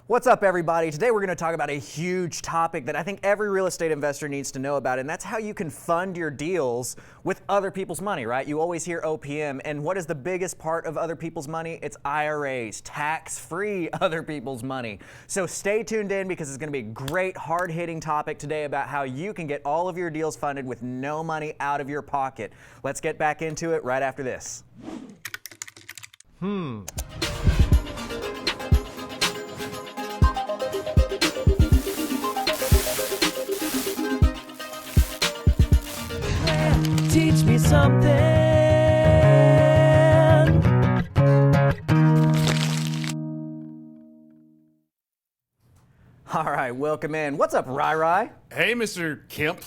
What's up, everybody? Today we're going to talk about a huge topic that I think every real estate investor needs to know about, and that's how you can fund your deals with other people's money, right? You always hear OPM, and what is the biggest part of other people's money? It's IRAs, tax-free other people's money. So stay tuned in because it's going to be a great, hard-hitting topic today about how you can get all of your deals funded with no money out of your pocket. Let's get back into it right after this. Teach me something. All right, welcome in. What's up, Rai? Hey, Mr. Kemp.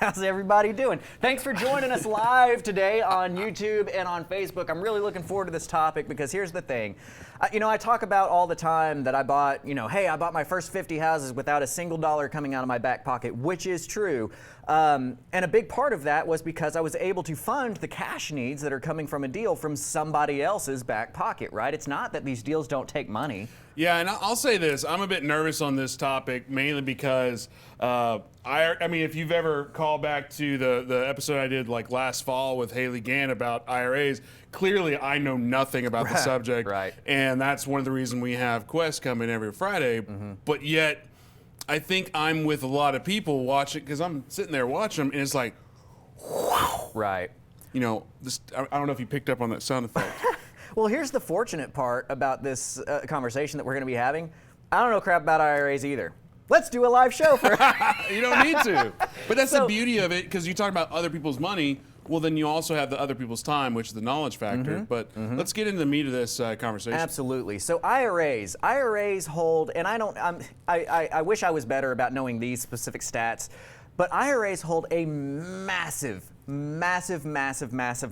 How's everybody doing? Thanks for joining us live today on YouTube and on Facebook. I'm really looking forward to this topic because here's the thing. I talk about all the time that I bought, hey, I bought my first 50 houses without a single dollar coming out of my back pocket, which is true. And a big part of that was because I was able to fund the cash needs that are coming from a deal from somebody else's back pocket, right? It's not that these deals don't take money. Yeah, and I'll say this. I'm a bit nervous on this topic, mainly because, if you've ever called back to the episode I did like last fall with Haley Gant about IRAs, clearly I know nothing about the subject. Right. And that's one of the reasons we have Quest come in every Friday. But yet, I think I'm with a lot of people watching, because I'm sitting there watching them, and it's like, Right. I don't know if you picked up on that sound effect. Well, here's the fortunate part about this conversation that we're going to be having. I don't know crap about IRAs either. Let's do a live show for You don't need to. But that's the beauty of it, because you talk about other people's money. Well, then you also have the other people's time, which is the knowledge factor. But let's get into the meat of this conversation. Absolutely. So IRAs hold, and I wish I was better about knowing these specific stats, but IRAs hold a massive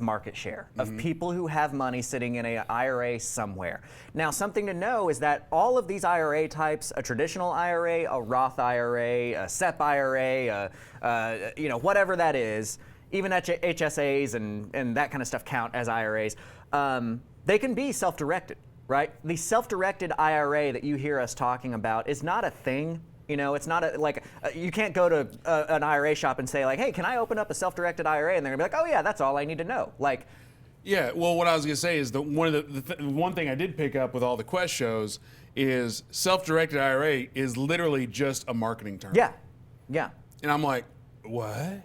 market share of people who have money sitting in an IRA somewhere. Now, something to know is that all of these IRA types, a traditional IRA, a Roth IRA, a SEP IRA, whatever that is, even HSAs and that kind of stuff count as IRAs, they can be self-directed, right? The self-directed IRA that you hear us talking about is not a thing. It's not you can't go to an IRA shop and say like, hey, can I open up a self-directed IRA? And they're gonna be like, oh yeah, that's all I need to know. Yeah, well, what I was gonna say is one thing I did pick up with all the Quest shows is self-directed IRA is literally just a marketing term. Yeah. And I'm like, what?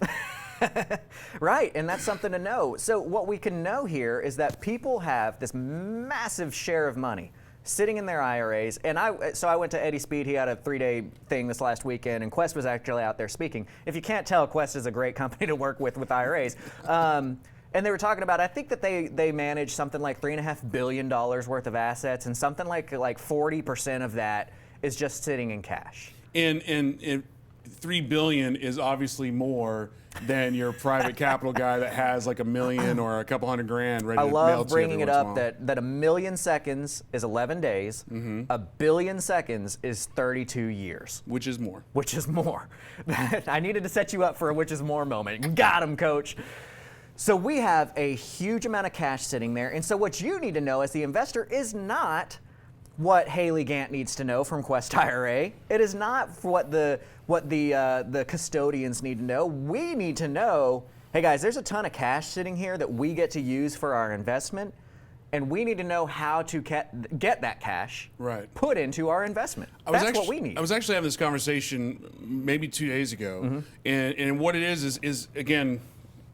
Right, and that's something to know. So what we can know here is that people have this massive share of money sitting in their IRAs, and I went to Eddie Speed. He had a 3-day thing this last weekend, and Quest was actually out there speaking. If you can't tell, Quest is a great company to work with IRAs. And they were talking about, I think that they manage something like $3.5 billion worth of assets, and something like 40% of that is just sitting in cash. And $3 billion is obviously more than your private capital guy that has like $1 million or a couple $100,000 ready to mail to you. I love bringing it every up once in a while. that 1 million seconds is 11 days, 1 billion seconds is 32 years. Which is more. Which is more. I needed to set you up for a which is more moment. Got him, coach. So we have a huge amount of cash sitting there, and so what you need to know as the investor is not what Haley Gant needs to know from Quest IRA. It is not what the custodians need to know. We need to know, hey guys, there's a ton of cash sitting here that we get to use for our investment, and we need to know how to get that cash put into our investment. That's what we need. I was actually having this conversation maybe 2 days ago, and what it is again,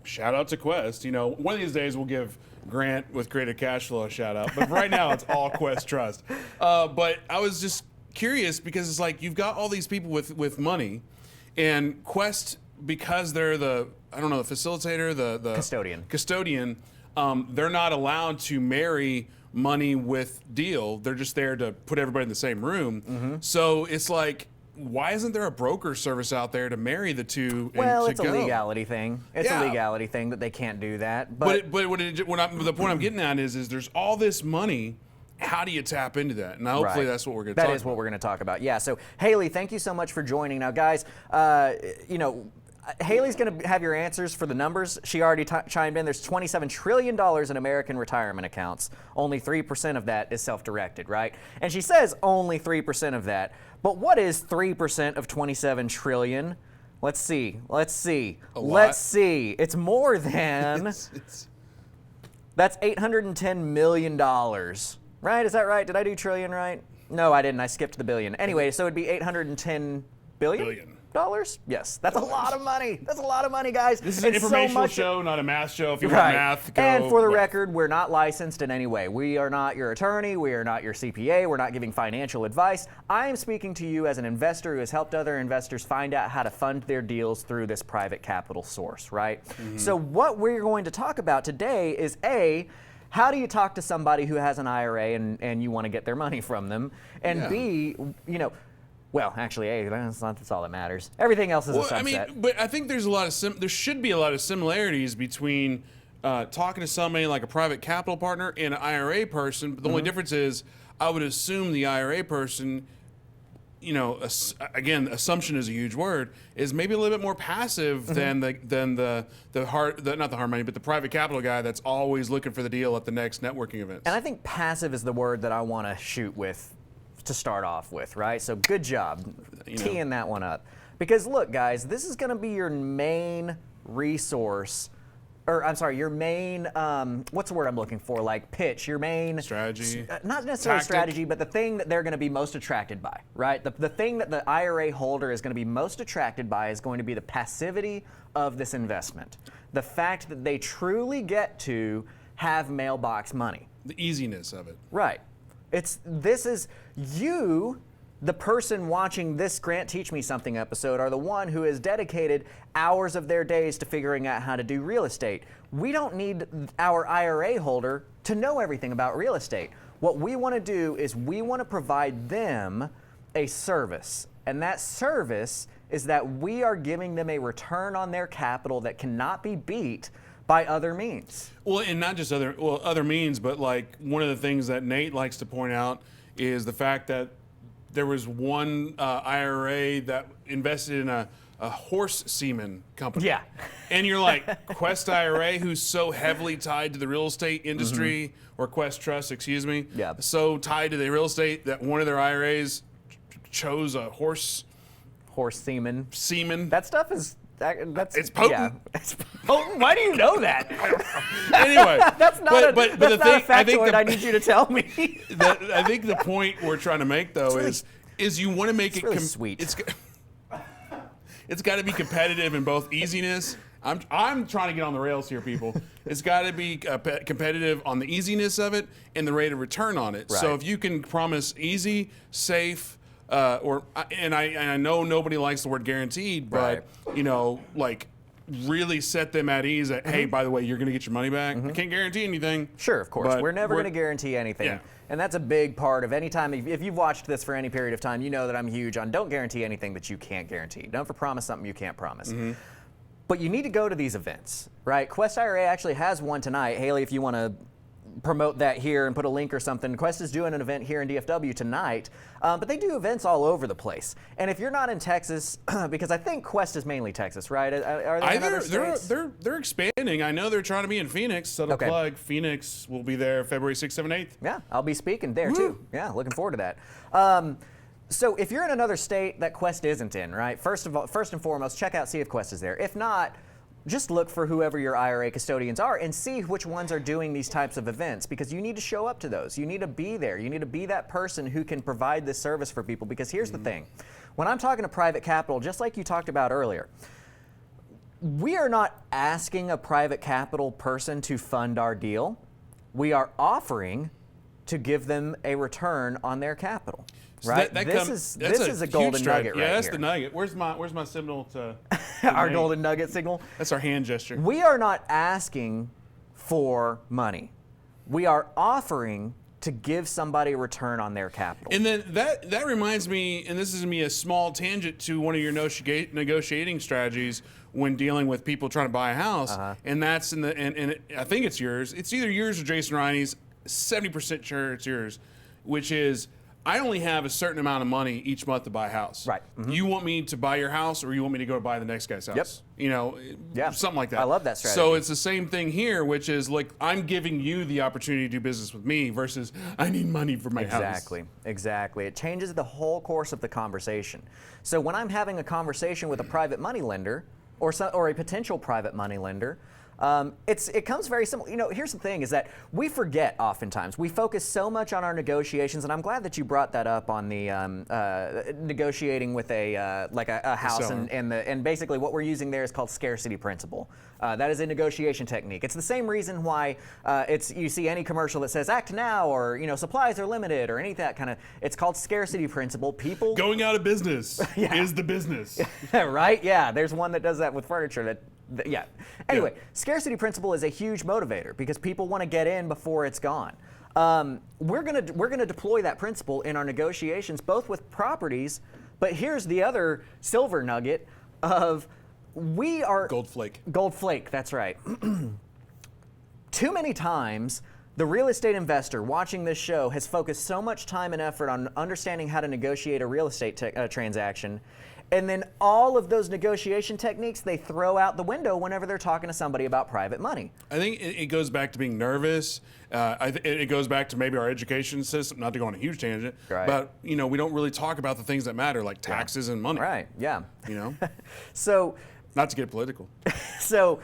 shout out to Quest. One of these days we'll give Grant with Creative Cash Flow a shout out, but right now it's all Quest Trust. But I was just curious because it's like you've got all these people with money, and Quest, because they're the facilitator, the custodian, they're not allowed to marry money with deal. They're just there to put everybody in the same room. So it's like, why isn't there a broker service out there to marry the two? Well, it's a legality thing. It's a legality thing that they can't do that. But the point I'm getting at is there's all this money. How do you tap into that? And hopefully that's what we're going to talk about. That is what we're going to talk about. Yeah. So Haley, thank you so much for joining. Now, guys, Haley's going to have your answers for the numbers. She already chimed in. There's $27 trillion in American retirement accounts. Only 3% of that is self-directed, right? And she says only 3% of that. But what is 3% of 27 trillion? Let's see. Let's see. Let's see. It's more than... That's $810 million, right? Is that right? Did I do trillion right? No, I didn't. I skipped the billion. Anyway, so it'd be $810 billion? Yes, that's a lot of money. That's a lot of money, guys. This is an informational show, not a math show. If you want math, go. And for the record, we're not licensed in any way. We are not your attorney. We are not your CPA. We're not giving financial advice. I am speaking to you as an investor who has helped other investors find out how to fund their deals through this private capital source, right? So what we're going to talk about today is A, how do you talk to somebody who has an IRA and you want to get their money from them? And B, you know, well, actually, A, that's all that matters. Everything else is a subset. I mean, but I think there's a lot of there should be a lot of similarities between talking to somebody like a private capital partner and an IRA person. But the only difference is, I would assume the IRA person, you know, again, assumption is a huge word, is maybe a little bit more passive than the not the hard money, but the private capital guy that's always looking for the deal at the next networking event. And I think passive is the word that I want to shoot with to start off with, right? So good job teeing that one up. Because look, guys, this is going to be your main resource, or I'm sorry, your main, what's the word I'm looking for? Like pitch, your main strategy. Not necessarily tactic. strategy, but the thing that they're going to be most attracted by, right? The thing that the IRA holder is going to be most attracted by is going to be the passivity of this investment. The fact that they truly get to have mailbox money. The easiness of it. Right. This is you, the person watching this Grant Teach Me Something episode, are the one who has dedicated hours of their days to figuring out how to do real estate. We don't need our IRA holder to know everything about real estate. What we want to do is we want to provide them a service. And that service is that we are giving them a return on their capital that cannot be beat by other means. Well, and not just other means, but like one of the things that Nate likes to point out is the fact that there was one IRA that invested in a horse semen company. Yeah. And you're like, Quest IRA, who's so heavily tied to the real estate industry, or Quest Trust, excuse me, so tied to the real estate that one of their IRAs chose a horse semen. That stuff is... it's potent. Yeah. It's potent. Why do you know that? Anyway, that's not a factoid I need you to tell me. I think the point we're trying to make, though, is you want to make it really sweet. It's got to be competitive in both easiness. I'm trying to get on the rails here, people. It's got to be competitive on the easiness of it and the rate of return on it. Right. So if you can promise easy, safe, I know nobody likes the word guaranteed, but you know, like really set them at ease that, hey, by the way, you're going to get your money back. I can't guarantee anything. Sure, of course. We're never going to guarantee anything. Yeah. And that's a big part of any time. If you've watched this for any period of time, you know that I'm huge on don't guarantee anything that you can't guarantee. Don't promise something you can't promise. But you need to go to these events, right? Quest IRA actually has one tonight. Haley, if you want to promote that here and put a link or something. Quest is doing an event here in DFW tonight, but they do events all over the place. And if you're not in Texas, because I think Quest is mainly Texas, right? Are they in other states? They're expanding. I know they're trying to be in Phoenix. Subtle plug. Phoenix will be there February 6th, 7th, 8th. Yeah, I'll be speaking there too. Yeah, looking forward to that. So if you're in another state that Quest isn't in, right? First and foremost, check out, see if Quest is there. If not, just look for whoever your IRA custodians are and see which ones are doing these types of events, because you need to show up to those. You need to be there. You need to be that person who can provide this service for people, because here's the thing. When I'm talking to private capital, just like you talked about earlier, we are not asking a private capital person to fund our deal. We are offering to give them a return on their capital. Right. This is a golden nugget right here. Yeah, that's the nugget. Where's my signal to our golden nugget signal? That's our hand gesture. We are not asking for money. We are offering to give somebody a return on their capital. And then that reminds me, and this is going to be a small tangent to one of your negotiating strategies when dealing with people trying to buy a house, and that's and I think it's yours. It's either yours or Jason Riney's. 70% sure it's yours, which is, I only have a certain amount of money each month to buy a house. Right. You want me to buy your house, or you want me to go buy the next guy's house? You know, something like that. I love that strategy. So it's the same thing here, which is like I'm giving you the opportunity to do business with me versus I need money for my house. Exactly. It changes the whole course of the conversation. So when I'm having a conversation with a private money lender or a potential private money lender, it comes very simple. You know, here's the thing: is that we forget oftentimes. We focus so much on our negotiations, and I'm glad that you brought that up on the negotiating with a house, and basically what we're using there is called scarcity principle. That is a negotiation technique. It's the same reason why you see any commercial that says "act now" or supplies are limited or any of that kind of. It's called scarcity principle. People going out of business is the business. Right? Yeah. There's one that does that with furniture. Anyway, scarcity principle is a huge motivator because people want to get in before it's gone. We're gonna deploy that principle in our negotiations, both with properties. But here's the other silver nugget of we are gold flake. Gold flake. That's right. Too many times, the real estate investor watching this show has focused so much time and effort on understanding how to negotiate a real estate transaction. And then all of those negotiation techniques they throw out the window whenever they're talking to somebody about private money. I think it goes back to being nervous. It goes back to maybe our education system, not to go on a huge tangent, but we don't really talk about the things that matter, like taxes and money. Right, yeah. So, not to get political. So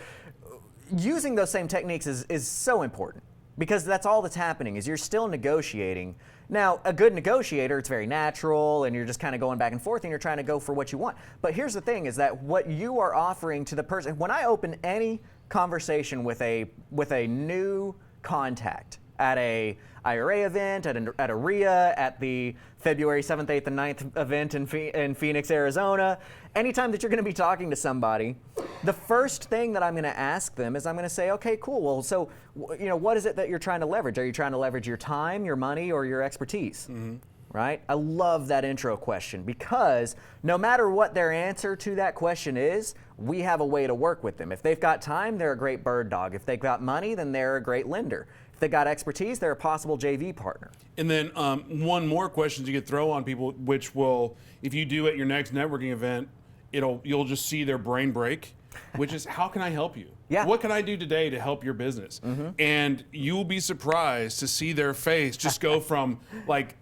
using those same techniques is so important because that's all that's happening is you're still negotiating. Now, a good negotiator, it's very natural, and you're just kind of going back and forth, and you're trying to go for what you want. But here's the thing, is that what you are offering to the person, when I open any conversation with a new contact at a IRA event, at a RIA, at the February 7th, 8th, and 9th event in Phoenix, Arizona, anytime that you're going to be talking to somebody, the first thing that I'm going to ask them is I'm going to say, okay, cool, well, so, what is it that you're trying to leverage? Are you trying to leverage your time, your money, or your expertise? Right? I love that intro question because no matter what their answer to that question is, we have a way to work with them. If they've got time, they're a great bird dog. If they've got money, then they're a great lender. If they've got expertise, they're a possible JV partner. And then one more question you could throw on people, which will, if you do at your next networking event, you'll just see their brain break, which is, how can I help you? Yeah. What can I do today to help your business? And you'll be surprised to see their face just go from like,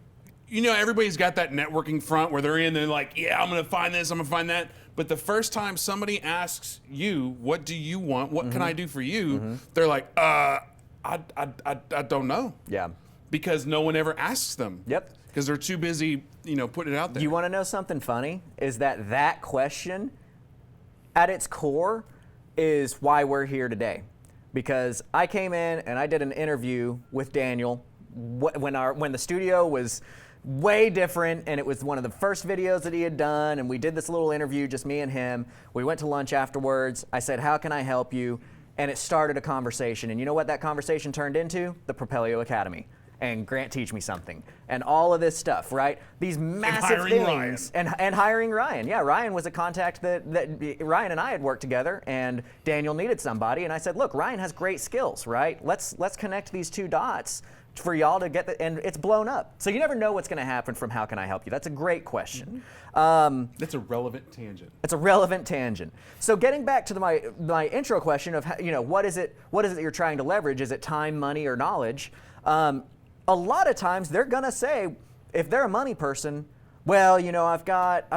everybody's got that networking front where they're in, they're like, yeah, I'm going to find this, I'm going to find that. But the first time somebody asks you, what do you want? What can I do for you? They're like, I don't know. Yeah. Because no one ever asks them. Yep. Because they're too busy, putting it out there. You want to know something funny? Is that question, at its core, is why we're here today. Because I came in and I did an interview with Daniel when the studio was way different, and it was one of the first videos that he had done, and we did this little interview, just me and him. We went to lunch afterwards. I said, how can I help you? And it started a conversation. And you know what that conversation turned into? The Propelio Academy. And Grant Teach Me Something. And all of this stuff, right? These massive things. And hiring Ryan. Yeah, Ryan was a contact that Ryan and I had worked together, and Daniel needed somebody. And I said, look, Ryan has great skills, right? Let's connect these two dots for y'all to get and it's blown up. So you never know what's going to happen from How Can I Help You? That's a great question. That's a relevant tangent. It's a relevant tangent. So getting back to my intro question of what is it that you're trying to leverage? Is it time, money, or knowledge? A lot of times they're going to say, if they're a money person, well, I've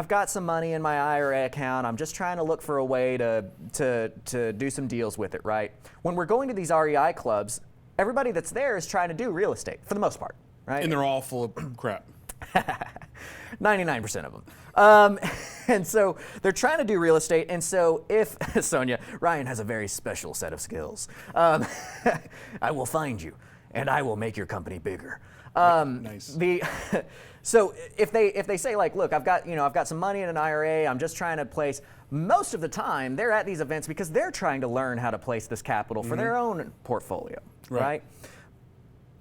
got some money in my IRA account. I'm just trying to look for a way to do some deals with it, right? When we're going to these REI clubs, everybody that's there is trying to do real estate for the most part, right? And they're all full of crap. 99% of them. And so they're trying to do real estate. And so if, Sonya, Ryan has a very special set of skills. I will find you and I will make your company bigger. Nice. So if they say like, look, I've got some money in an IRA, I'm just trying to place, most of the time they're at these events because they're trying to learn how to place this capital for their own portfolio, right?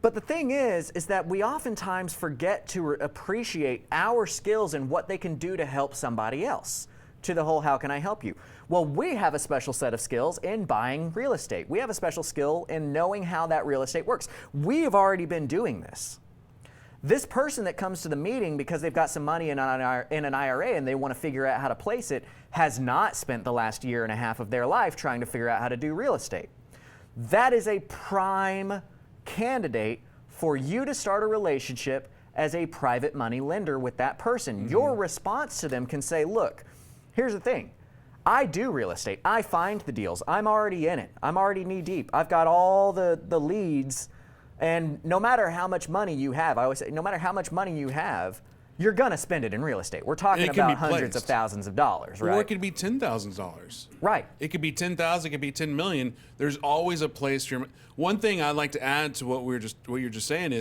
But the thing is that we oftentimes forget to appreciate our skills and what they can do to help somebody else. To the whole, how can I help you? Well, we have a special set of skills in buying real estate. We have a special skill in knowing how that real estate works. We have already been doing this. This person that comes to the meeting because they've got some money in an IRA and they want to figure out how to place it has not spent the last year and a half of their life trying to figure out how to do real estate. That is a prime candidate for you to start a relationship as a private money lender with that person. Your response to them can say, look, here's the thing. I do real estate. I find the deals. I'm already in it. I'm already knee deep. I've got all the leads. And no matter how much money you have, I always say, no matter how much money you have, you're going to spend it in real estate. We're talking about hundreds of thousands of dollars, right? Or it could be $10,000. Right. It could be 10,000, it could be 10 million. There's always a place for your. One thing I'd like to add to what you're just saying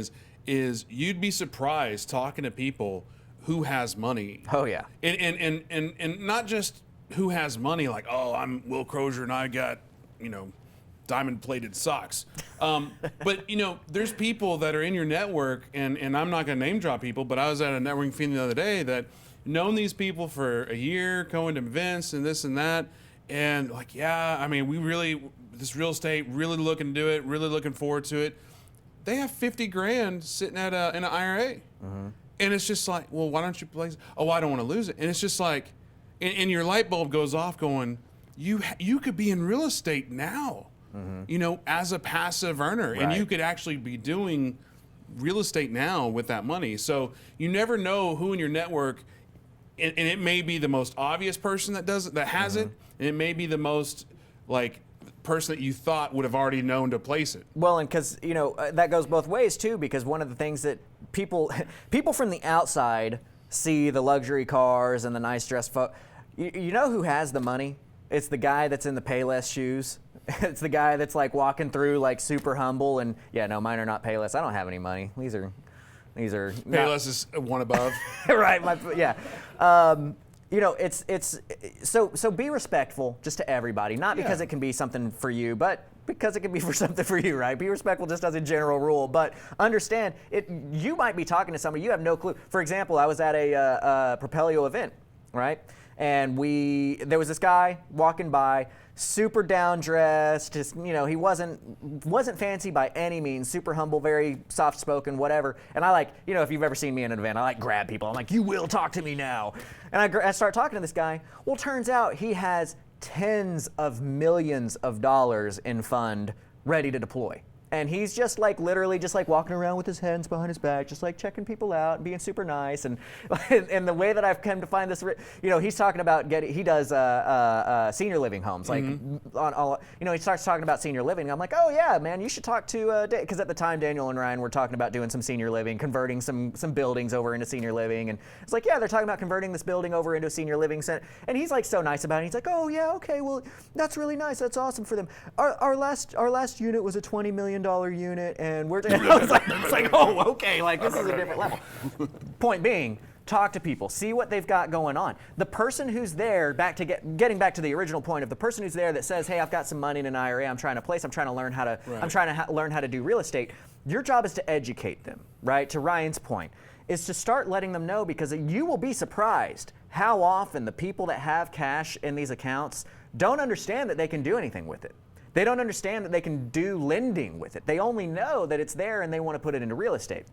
is you'd be surprised talking to people who has money. Oh yeah. And not just who has money, like, oh, I'm Will Crozier and I got, diamond plated socks. But there's people that are in your network, and I'm not gonna name drop people, but I was at a networking meeting the other day that known these people for a year, going to events and this and that, and like, yeah, I mean, this real estate, really looking to do it, really looking forward to it. They have 50 grand sitting in an IRA. And it's just like, well, why don't you place? Oh, I don't want to lose it. And it's just like, and your light bulb goes off going, you could be in real estate now. As a passive earner, Right. and you could actually be doing real estate now with that money. So you never know who in your network, and it may be the most obvious person that does it, that has it, and it may be the most person that you thought would have already known to place it. Well, and because that goes both ways too, because one of the things that people from the outside see the luxury cars and the nice dressed folks. You know who has the money? It's the guy that's in the Payless shoes. It's the guy that's like walking through like super humble and mine are not Payless. I don't have any money. These are Payless is one above. Right. It's so be respectful just to everybody, not because it can be something for you, but because it can be for something for you, right? Be respectful just as a general rule, but understand you might be talking to somebody you have no clue. For example, I was at a Propelio event, right? And there was this guy walking by, super down dressed. He wasn't fancy by any means. Super humble, very soft spoken, whatever. And I if you've ever seen me in an event, I grab people. I'm like, you will talk to me now. And I start talking to this guy. Well, turns out he has tens of millions of dollars in fund ready to deploy. And he's just literally just walking around with his hands behind his back, just checking people out and being super nice. And the way that I've come to find this, he's talking about he does senior living homes. He starts talking about senior living. I'm like, oh yeah, man, you should talk to, because at the time Daniel and Ryan were talking about doing some senior living, converting some buildings over into senior living. And it's like, yeah, they're talking about converting this building over into a senior living center. And he's so nice about it. He's like, oh yeah, okay, well, that's really nice. That's awesome for them. Our last unit was a $20 million unit, and we're it's like, oh, okay, this is a different level. Point being, talk to people, see what they've got going on. The person who's there, getting back to the original point of the person who's there that says, hey, I've got some money in an IRA, I'm trying to learn how to learn how to do real estate. Your job is to educate them, right? To Ryan's point, is to start letting them know, because you will be surprised how often the people that have cash in these accounts don't understand that they can do anything with it. They don't understand that they can do lending with it. They only know that it's there and they want to put it into real estate.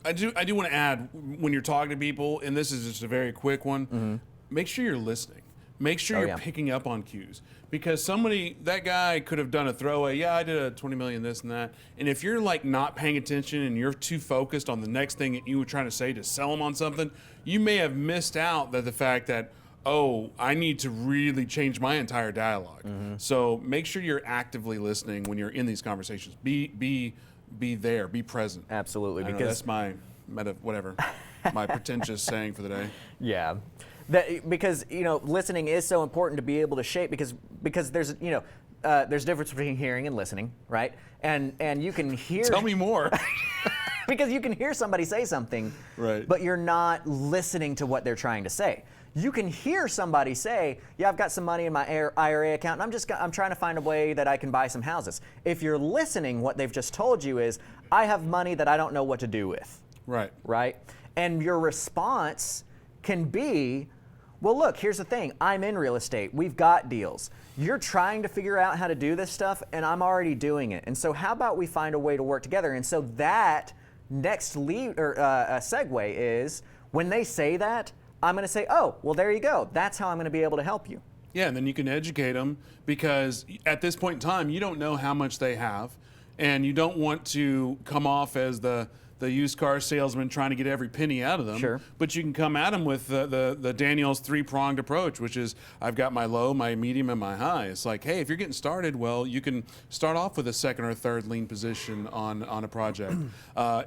I do want to add, when you're talking to people, and this is just a very quick one, make sure you're listening. Make sure you're picking up on cues. Because that guy could have done a throwaway, yeah, I did a 20 million this and that. And if you're not paying attention and you're too focused on the next thing that you were trying to say to sell them on something, you may have missed out the fact that, oh, I need to really change my entire dialogue. So make sure you're actively listening when you're in these conversations. Be there, be present. Absolutely. Because that's my my pretentious saying for the day. Yeah. Because listening is so important to be able to shape, because there's there's a difference between hearing and listening, right? And you can hear. Tell me more. Because you can hear somebody say something, right, but you're not listening to what they're trying to say. You can hear somebody say, yeah, I've got some money in my IRA account, and I'm trying to find a way that I can buy some houses. If you're listening, what they've just told you is, I have money that I don't know what to do with. Right. Right? And your response can be, well, look, here's the thing. I'm in real estate. We've got deals. You're trying to figure out how to do this stuff, and I'm already doing it. And so how about we find a way to work together? And so that next lead or segue is when they say that, I'm going to say, oh, well, there you go. That's how I'm going to be able to help you. Yeah, and then you can educate them, because at this point in time, you don't know how much they have, and you don't want to come off as the used car salesman trying to get every penny out of them. Sure. But you can come at them with the Daniel's three-pronged approach, which is I've got my low, my medium, and my high. It's like, hey, if you're getting started, well, you can start off with a second or third lien position on a project.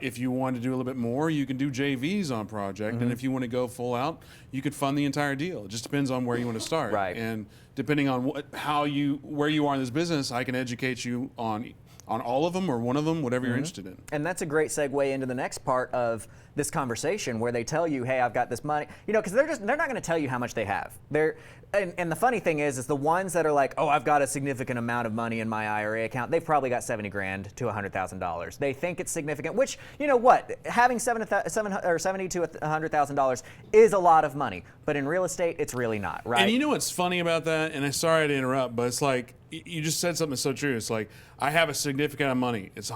If you want to do a little bit more, you can do JVs on a project. And if you want to go full out, you could fund the entire deal. It just depends on where you want to start. Right. And depending on where you are in this business, I can educate you on all of them or one of them, whatever you're interested in. And that's a great segue into the next part of this conversation, where they tell you, hey, I've got this money, because they're not going to tell you how much they have. And the funny thing is the ones that are like, oh, I've got a significant amount of money in my IRA account, they've probably got $70,000 to $100,000. They think it's significant, which, you know what, having $70,000 to $100,000 is a lot of money, but in real estate, it's really not, right? And you know what's funny about that? And I'm sorry to interrupt, but it's like, you just said something so true. It's like, I have a significant amount of money. It's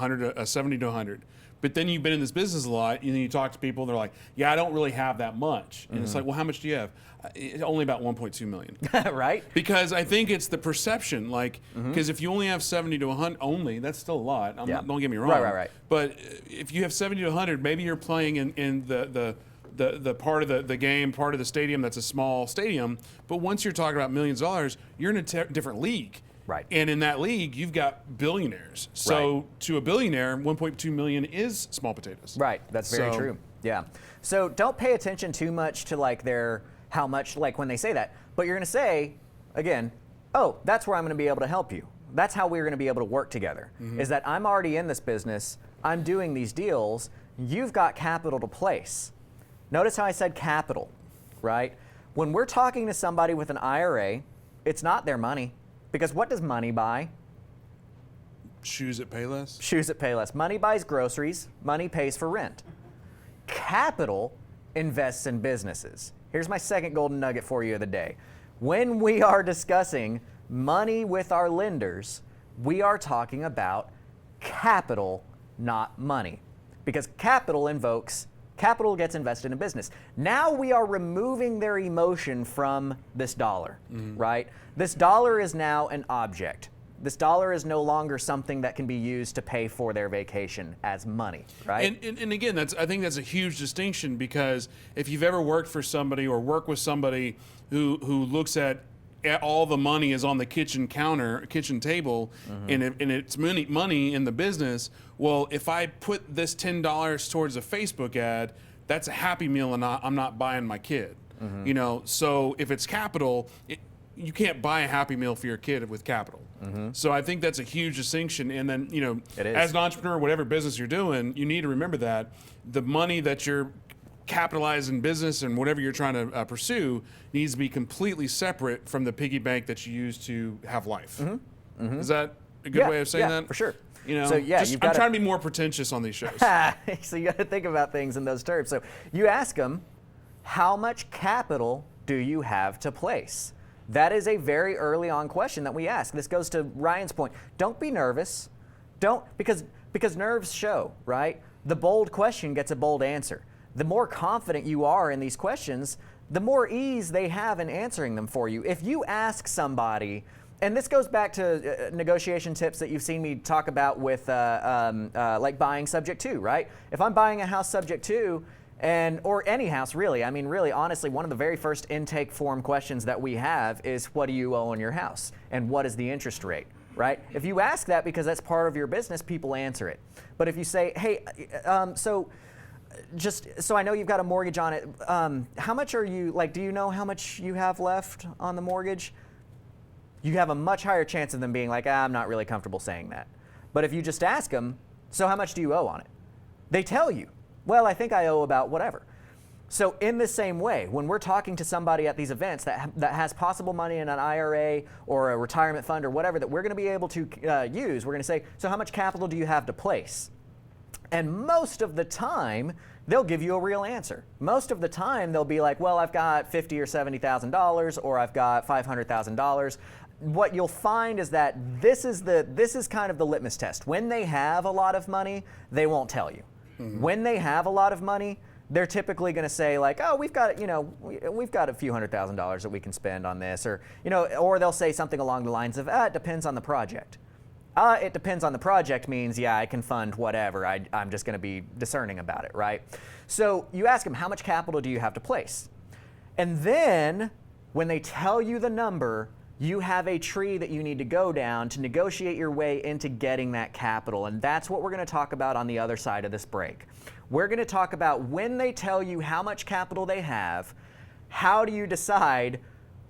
70 to 100. But then you've been in this business a lot, and then you talk to people, and they're like, yeah, I don't really have that much. And it's like, well, how much do you have? It's only about 1.2 million. Right? Because I think it's the perception, like, because if you only have 70 to 100 only, that's still a lot. Don't get me wrong. Right. But if you have 70 to 100, maybe you're playing in the part of the game, part of the stadium that's a small stadium. But once you're talking about millions of dollars, you're in a different league. Right. And in that league, you've got billionaires. So to a billionaire, 1.2 million is small potatoes. Right. That's very true. Yeah. So don't pay attention too much to how much, when they say that. But you're going to say, again, oh, that's where I'm going to be able to help you. That's how we're going to be able to work together. Is that I'm already in this business. I'm doing these deals. You've got capital to place. Notice how I said capital, right? When we're talking to somebody with an IRA, it's not their money. Because what does money buy? Shoes that pay less? Shoes that pay less. Money buys groceries. Money pays for rent. Capital invests in businesses. Here's my second golden nugget for you of the day. When we are discussing money with our lenders, we are talking about capital, not money. Because capital gets invested in business. Now we are removing their emotion from this dollar, right? This dollar is now an object. This dollar is no longer something that can be used to pay for their vacation as money, right? And again, I think that's a huge distinction, because if you've ever worked for somebody or work with somebody who looks at all the money is on the kitchen table, and it's money in the business. Well, if I put this $10 towards a Facebook ad, that's a Happy Meal, and I'm not buying my kid. So if it's capital, you can't buy a Happy Meal for your kid with capital. So I think that's a huge distinction. And then, as an entrepreneur, whatever business you're doing, you need to remember that the money that you're capitalized in business and whatever you're trying to pursue needs to be completely separate from the piggy bank that you use to have life. Is that a good way of saying that? For sure. So I'm trying to be more pretentious on these shows. So you got to think about things in those terms. So you ask them, how much capital do you have to place? That is a very early on question that we ask. This goes to Ryan's point. Don't be nervous. Because nerves show, right? The bold question gets a bold answer. The more confident you are in these questions, the more ease they have in answering them for you. If you ask somebody, and this goes back to negotiation tips that you've seen me talk about with like buying subject to, right? If I'm buying a house subject to, or any house really, really honestly, one of the very first intake form questions that we have is, what do you owe on your house? And what is the interest rate, right? If you ask that because that's part of your business, people answer it. But if you say, hey, just so I know you've got a mortgage on it, how much are you, do you know how much you have left on the mortgage? You have a much higher chance of them being like, I'm not really comfortable saying that. But if you just ask them, so how much do you owe on it? They tell you, well, I think I owe about whatever. So in the same way, when we're talking to somebody at these events that has possible money in an IRA or a retirement fund or whatever that we're going to be able to use, we're going to say, so how much capital do you have to place? And most of the time, they'll give you a real answer. Most of the time, they'll be like, well, I've got $50,000 or $70,000, or I've got $500,000. What you'll find is that this is kind of the litmus test. When they have a lot of money, they won't tell you. When they have a lot of money, they're typically going to say like, oh, we've got, we've got a few $100,000 that we can spend on this, or, or they'll say something along the lines of, it depends on the project. It depends on the project means, yeah, I can fund whatever. I'm just going to be discerning about it, right? So you ask them, how much capital do you have to place? And then when they tell you the number, you have a tree that you need to go down to negotiate your way into getting that capital. And that's what we're going to talk about on the other side of this break. We're going to talk about when they tell you how much capital they have, how do you decide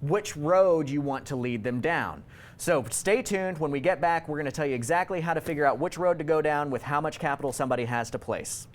which road you want to lead them down? So stay tuned. When we get back, we're going to tell you exactly how to figure out which road to go down with how much capital somebody has to place.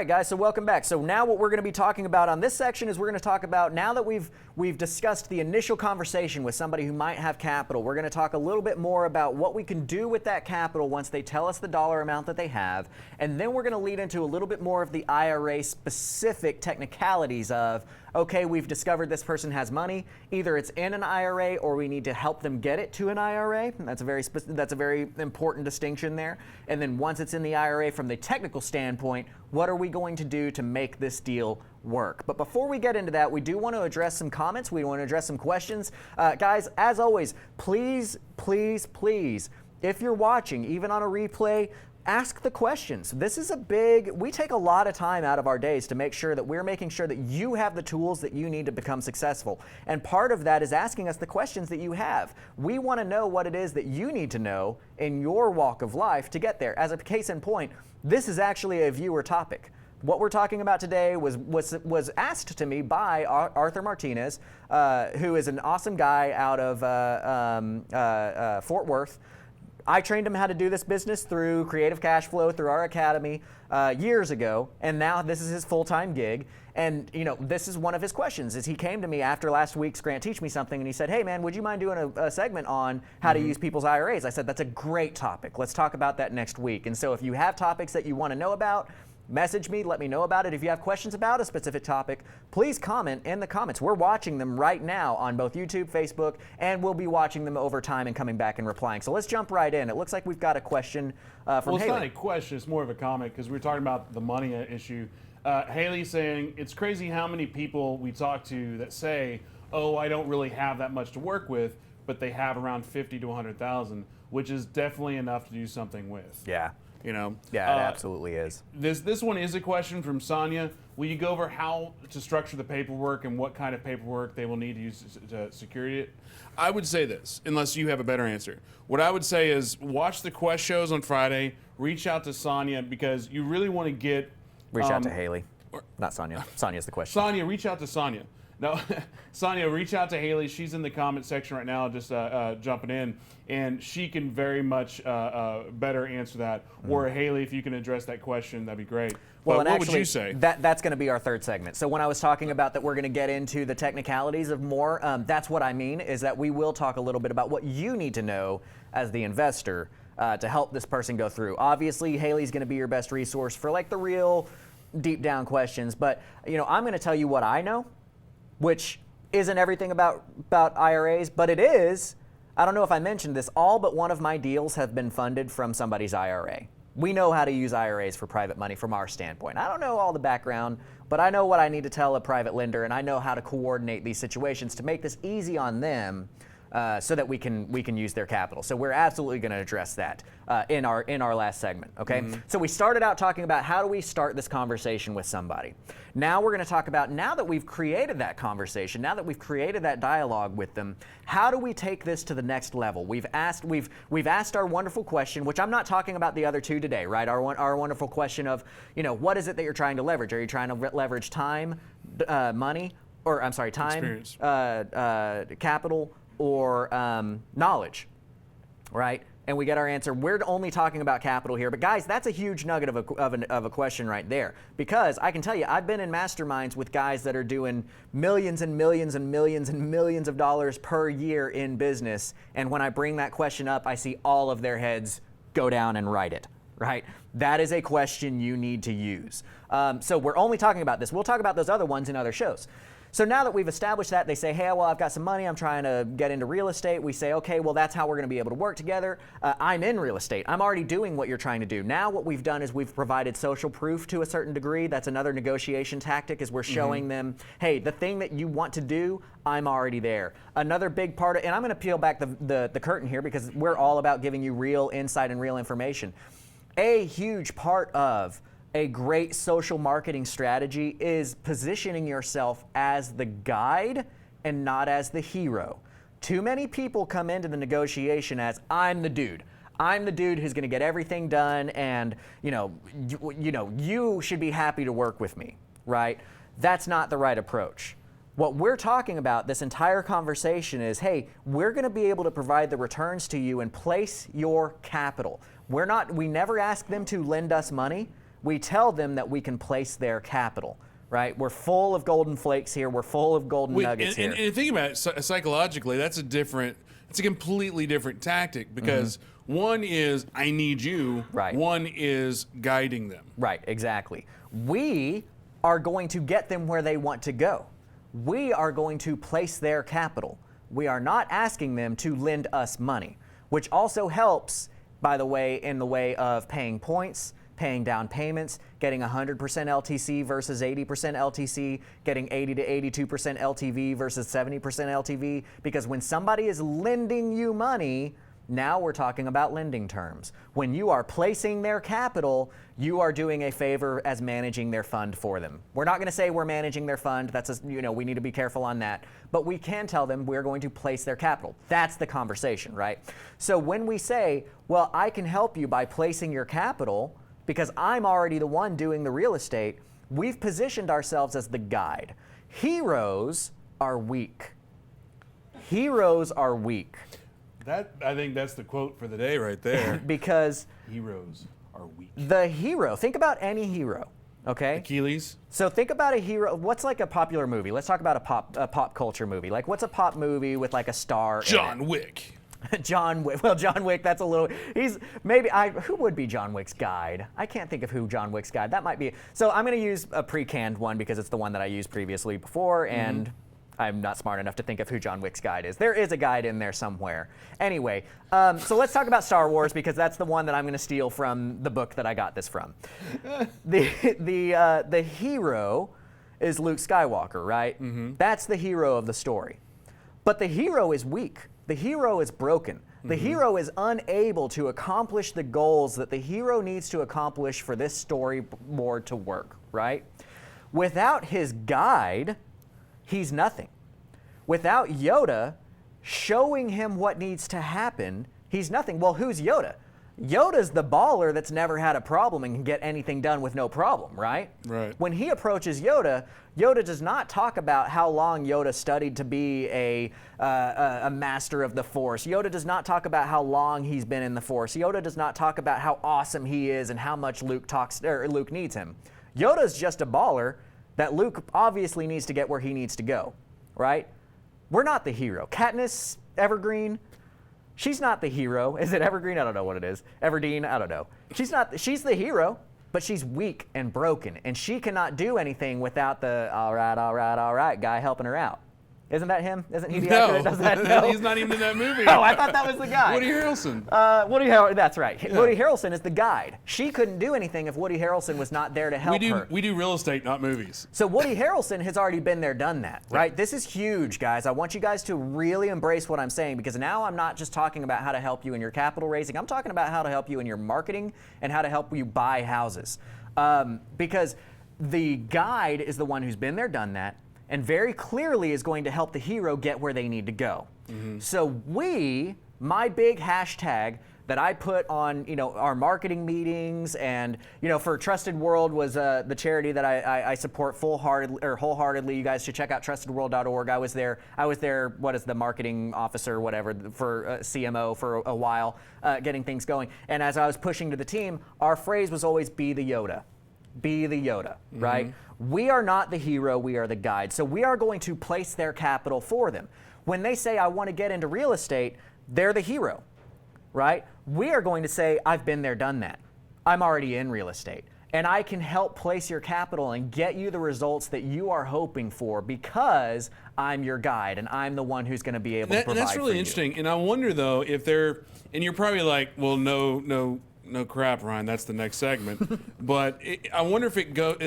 Guys, so welcome back. So now what we're going to be talking about on this section is we're going to talk about, now that we've discussed the initial conversation with somebody who might have capital, we're going to talk a little bit more about what we can do with that capital once they tell us the dollar amount that they have, and then we're going to lead into a little bit more of the IRA specific technicalities of, okay, we've discovered this person has money, either it's in an IRA or we need to help them get it to an IRA. That's a very important distinction there. And then once it's in the IRA, from the technical standpoint, what are we going to do to make this deal work? But before we get into that, we do want to address some comments. We want to address some questions. Guys, as always, please, please, please, if you're watching, even on a replay, ask the questions. This is we take a lot of time out of our days to make sure that we're making sure that you have the tools that you need to become successful. And part of that is asking us the questions that you have. We want to know what it is that you need to know in your walk of life to get there. As a case in point, this is actually a viewer topic. What we're talking about today was asked to me by Arthur Martinez, who is an awesome guy out of Fort Worth. I trained him how to do this business through Creative Cash Flow, through our academy years ago, and now this is his full-time gig. And this is one of his questions. Is he came to me after last week's Grant Teach Me Something, and he said, "Hey man, would you mind doing a segment on how to use people's IRAs?" I said, "That's a great topic. Let's talk about that next week." And so if you have topics that you want to know about, message me, let me know about it. If you have questions about a specific topic, please comment in the comments. We're watching them right now on both YouTube, Facebook, and we'll be watching them over time and coming back and replying. So let's jump right in. It looks like we've got a question from Haley. Well, it's not a question, it's more of a comment, because we were talking about the money issue. Haley saying, it's crazy how many people we talk to that say, oh, I don't really have that much to work with, but they have around 50 to 100,000, which is definitely enough to do something with. Yeah. Yeah, it absolutely is. This one is a question from Sonya. Will you go over how to structure the paperwork and what kind of paperwork they will need to use to secure it? I would say this, unless you have a better answer. What I would say is watch the Quest shows on Friday, reach out to Sonya, because you really want to get... Reach out to Haley, not Sonya. Sonya's the question. Sonya, reach out to Sonya. No, Sonya, reach out to Haley. She's in the comment section right now, just jumping in, and she can very much better answer that. Or Haley, if you can address that question, that'd be great. Well, but and what actually, would you say? That's going to be our third segment. So when I was talking about that we're going to get into the technicalities of more, that's what I mean, is that we will talk a little bit about what you need to know as the investor to help this person go through. Obviously, Haley's going to be your best resource for like the real deep down questions, but I'm going to tell you what I know, which isn't everything about IRAs, but it is. I don't know if I mentioned this, all but one of my deals have been funded from somebody's IRA. We know how to use IRAs for private money from our standpoint. I don't know all the background, but I know what I need to tell a private lender, and I know how to coordinate these situations to make this easy on them so that we can use their capital. So we're absolutely going to address that in our last segment, okay? So we started out talking about how do we start this conversation with somebody. Now we're going to talk about, now that we've created that conversation, now that we've created that dialogue with them, how do we take this to the next level? We've asked our wonderful question, which I'm not talking about the other two today, right? Our wonderful question of, what is it that you're trying to leverage? Are you trying to leverage time, money, or I'm sorry, time, capital, or knowledge, right? and we get our answer, we're only talking about capital here. But guys, that's a huge nugget of a question right there. Because I can tell you, I've been in masterminds with guys that are doing millions and millions and millions and millions of dollars per year in business. And when I bring that question up, I see all of their heads go down and write it, right? That is a question you need to use. So we're only talking about this. We'll talk about those other ones in other shows. So now that we've established that, they say, hey, well, I've got some money, I'm trying to get into real estate. We say, okay, well, that's how we're going to be able to work together. I'm in real estate. I'm already doing what you're trying to do. Now what we've done is we've provided social proof to a certain degree. That's another negotiation tactic, is we're showing them, hey, the thing that you want to do, I'm already there. Another big part of, and I'm going to peel back the curtain here because we're all about giving you real insight and real information. A huge part of a great social marketing strategy is positioning yourself as the guide and not as the hero. Too many people come into the negotiation as, I'm the dude. I'm the dude who's going to get everything done, and you should be happy to work with me, right? That's not the right approach. What we're talking about this entire conversation is, hey, we're going to be able to provide the returns to you and place your capital. We never ask them to lend us money. We tell them that we can place their capital, right? We're full of golden flakes here. We're full of golden nuggets here. And think about it psychologically, it's a completely different tactic, because one is I need you, right. One is guiding them. Right, exactly. We are going to get them where they want to go. We are going to place their capital. We are not asking them to lend us money, which also helps, by the way, in the way of paying points, paying down payments, getting 100% LTC versus 80% LTC, getting 80 to 82% LTV versus 70% LTV, because when somebody is lending you money, now we're talking about lending terms. When you are placing their capital, you are doing a favor as managing their fund for them. We're not going to say we're managing their fund. We need to be careful on that. But we can tell them we're going to place their capital. That's the conversation, right? So when we say, well, I can help you by placing your capital, because I'm already the one doing the real estate, we've positioned ourselves as the guide. Heroes are weak. Heroes are weak. I think that's the quote for the day right there. Because heroes are weak. The hero, think about any hero, okay? Achilles. So think about a hero. What's like a popular movie? Let's talk about a pop culture movie. Like, what's a pop movie with like a star? John Wick. John Wick. Well, John Wick, that's a little, who would be John Wick's guide? I can't think of who John Wick's guide. That might be, so I'm going to use a pre-canned one because it's the one that I used previously before, and I'm not smart enough to think of who John Wick's guide is. There is a guide in there somewhere. Anyway, so let's talk about Star Wars, because that's the one that I'm going to steal from the book that I got this from. The hero is Luke Skywalker, right? That's the hero of the story. But the hero is weak. The hero is broken. The hero is unable to accomplish the goals that the hero needs to accomplish for this storyboard to work, right? Without his guide, he's nothing. Without Yoda showing him what needs to happen, he's nothing. Well, who's Yoda? Yoda's the baller that's never had a problem and can get anything done with no problem, right? Right. When he approaches Yoda, Yoda does not talk about how long Yoda studied to be a master of the Force. Yoda does not talk about how long he's been in the Force. Yoda does not talk about how awesome he is and how much Luke needs him. Yoda's just a baller that Luke obviously needs to get where he needs to go, right? We're not the hero. Katniss Evergreen, she's not the hero. Is it Evergreen? I don't know what it is. Everdeen? I don't know. She's the hero, but she's weak and broken, and she cannot do anything without the all right guy helping her out. Isn't that him? Isn't he the actor that does that? No, he's not even in that movie. Oh, I thought that was the guy. Woody Harrelson. That's right. Yeah. Woody Harrelson is the guide. She couldn't do anything if Woody Harrelson was not there to help her. We do real estate, not movies. So Woody Harrelson has already been there, done that, right? This is huge, guys. I want you guys to really embrace what I'm saying, because now I'm not just talking about how to help you in your capital raising. I'm talking about how to help you in your marketing and how to help you buy houses. Because the guide is the one who's been there, done that, and very clearly is going to help the hero get where they need to go. So my big hashtag that I put on, our marketing meetings, and, for Trusted World was the charity that I support wholeheartedly. You guys should check out trustedworld.org. I was there, what is the marketing officer, whatever, for CMO for a while, getting things going. And as I was pushing to the team, our phrase was always be the Yoda. Be the Yoda, right? We are not the hero, we are the guide. So we are going to place their capital for them. When they say, I want to get into real estate, they're the hero, right? We are going to say, I've been there, done that. I'm already in real estate. And I can help place your capital and get you the results that you are hoping for because I'm your guide and I'm the one who's going to be able to provide and that's really for interesting. you. And I wonder, though, if they're, and you're probably like, well, no crap, Ryan, that's the next segment. But I wonder if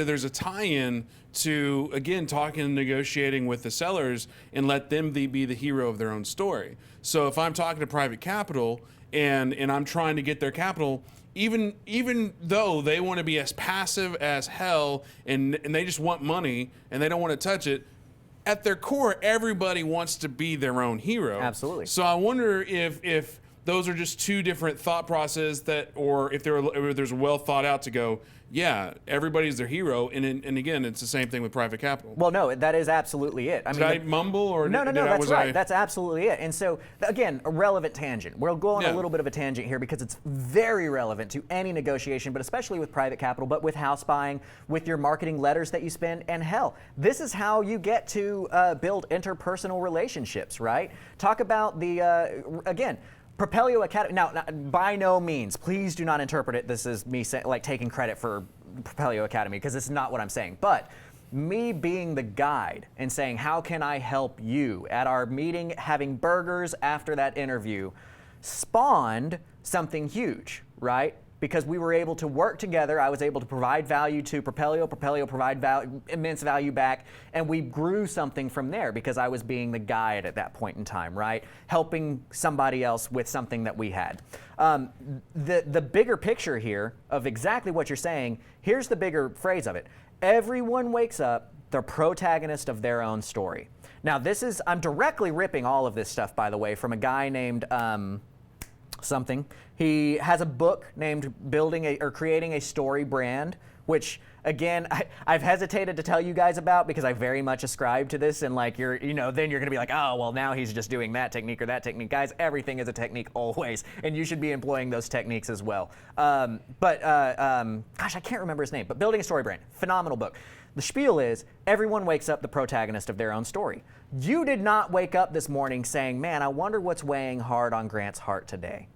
there's a tie-in to, again, talking and negotiating with the sellers and let them be the hero of their own story. So if I'm talking to private capital and I'm trying to get their capital, even though they want to be as passive as hell and they just want money and they don't want to touch it, at their core, everybody wants to be their own hero. Absolutely. So I wonder if those are just two different thought processes or if there's a well thought out to go, yeah, everybody's their hero, and again, it's the same thing with private capital. Well, no, that is absolutely it. Did I mumble or no? That's right. That's absolutely it. And so, again, a relevant tangent. We'll go on a little bit of a tangent here because it's very relevant to any negotiation, but especially with private capital, but with house buying, with your marketing letters that you spend, and hell, this is how you get to build interpersonal relationships, right? Talk about the again. Propelio Academy. Now, by no means, please do not interpret it. This is me taking credit for Propelio Academy because this is not what I'm saying. But me being the guide and saying, how can I help you at our meeting, having burgers after that interview, spawned something huge, right? Because we were able to work together. I was able to provide value to Propelio. Propelio provide immense value back. And we grew something from there because I was being the guide at that point in time, right? Helping somebody else with something that we had. The bigger picture here of exactly what you're saying, here's the bigger phrase of it. Everyone wakes up the protagonist of their own story. Now, I'm directly ripping all of this stuff, by the way, from a guy named something. He has a book named Creating a Story Brand, which again, I've hesitated to tell you guys about because I very much ascribe to this, and then you're gonna be like, oh, well, now he's just doing that technique or that technique. Guys, everything is a technique always, and you should be employing those techniques as well. Gosh, I can't remember his name, but Building a Story Brand, phenomenal book. The spiel is, everyone wakes up the protagonist of their own story. You did not wake up this morning saying, man, I wonder what's weighing hard on Grant's heart today.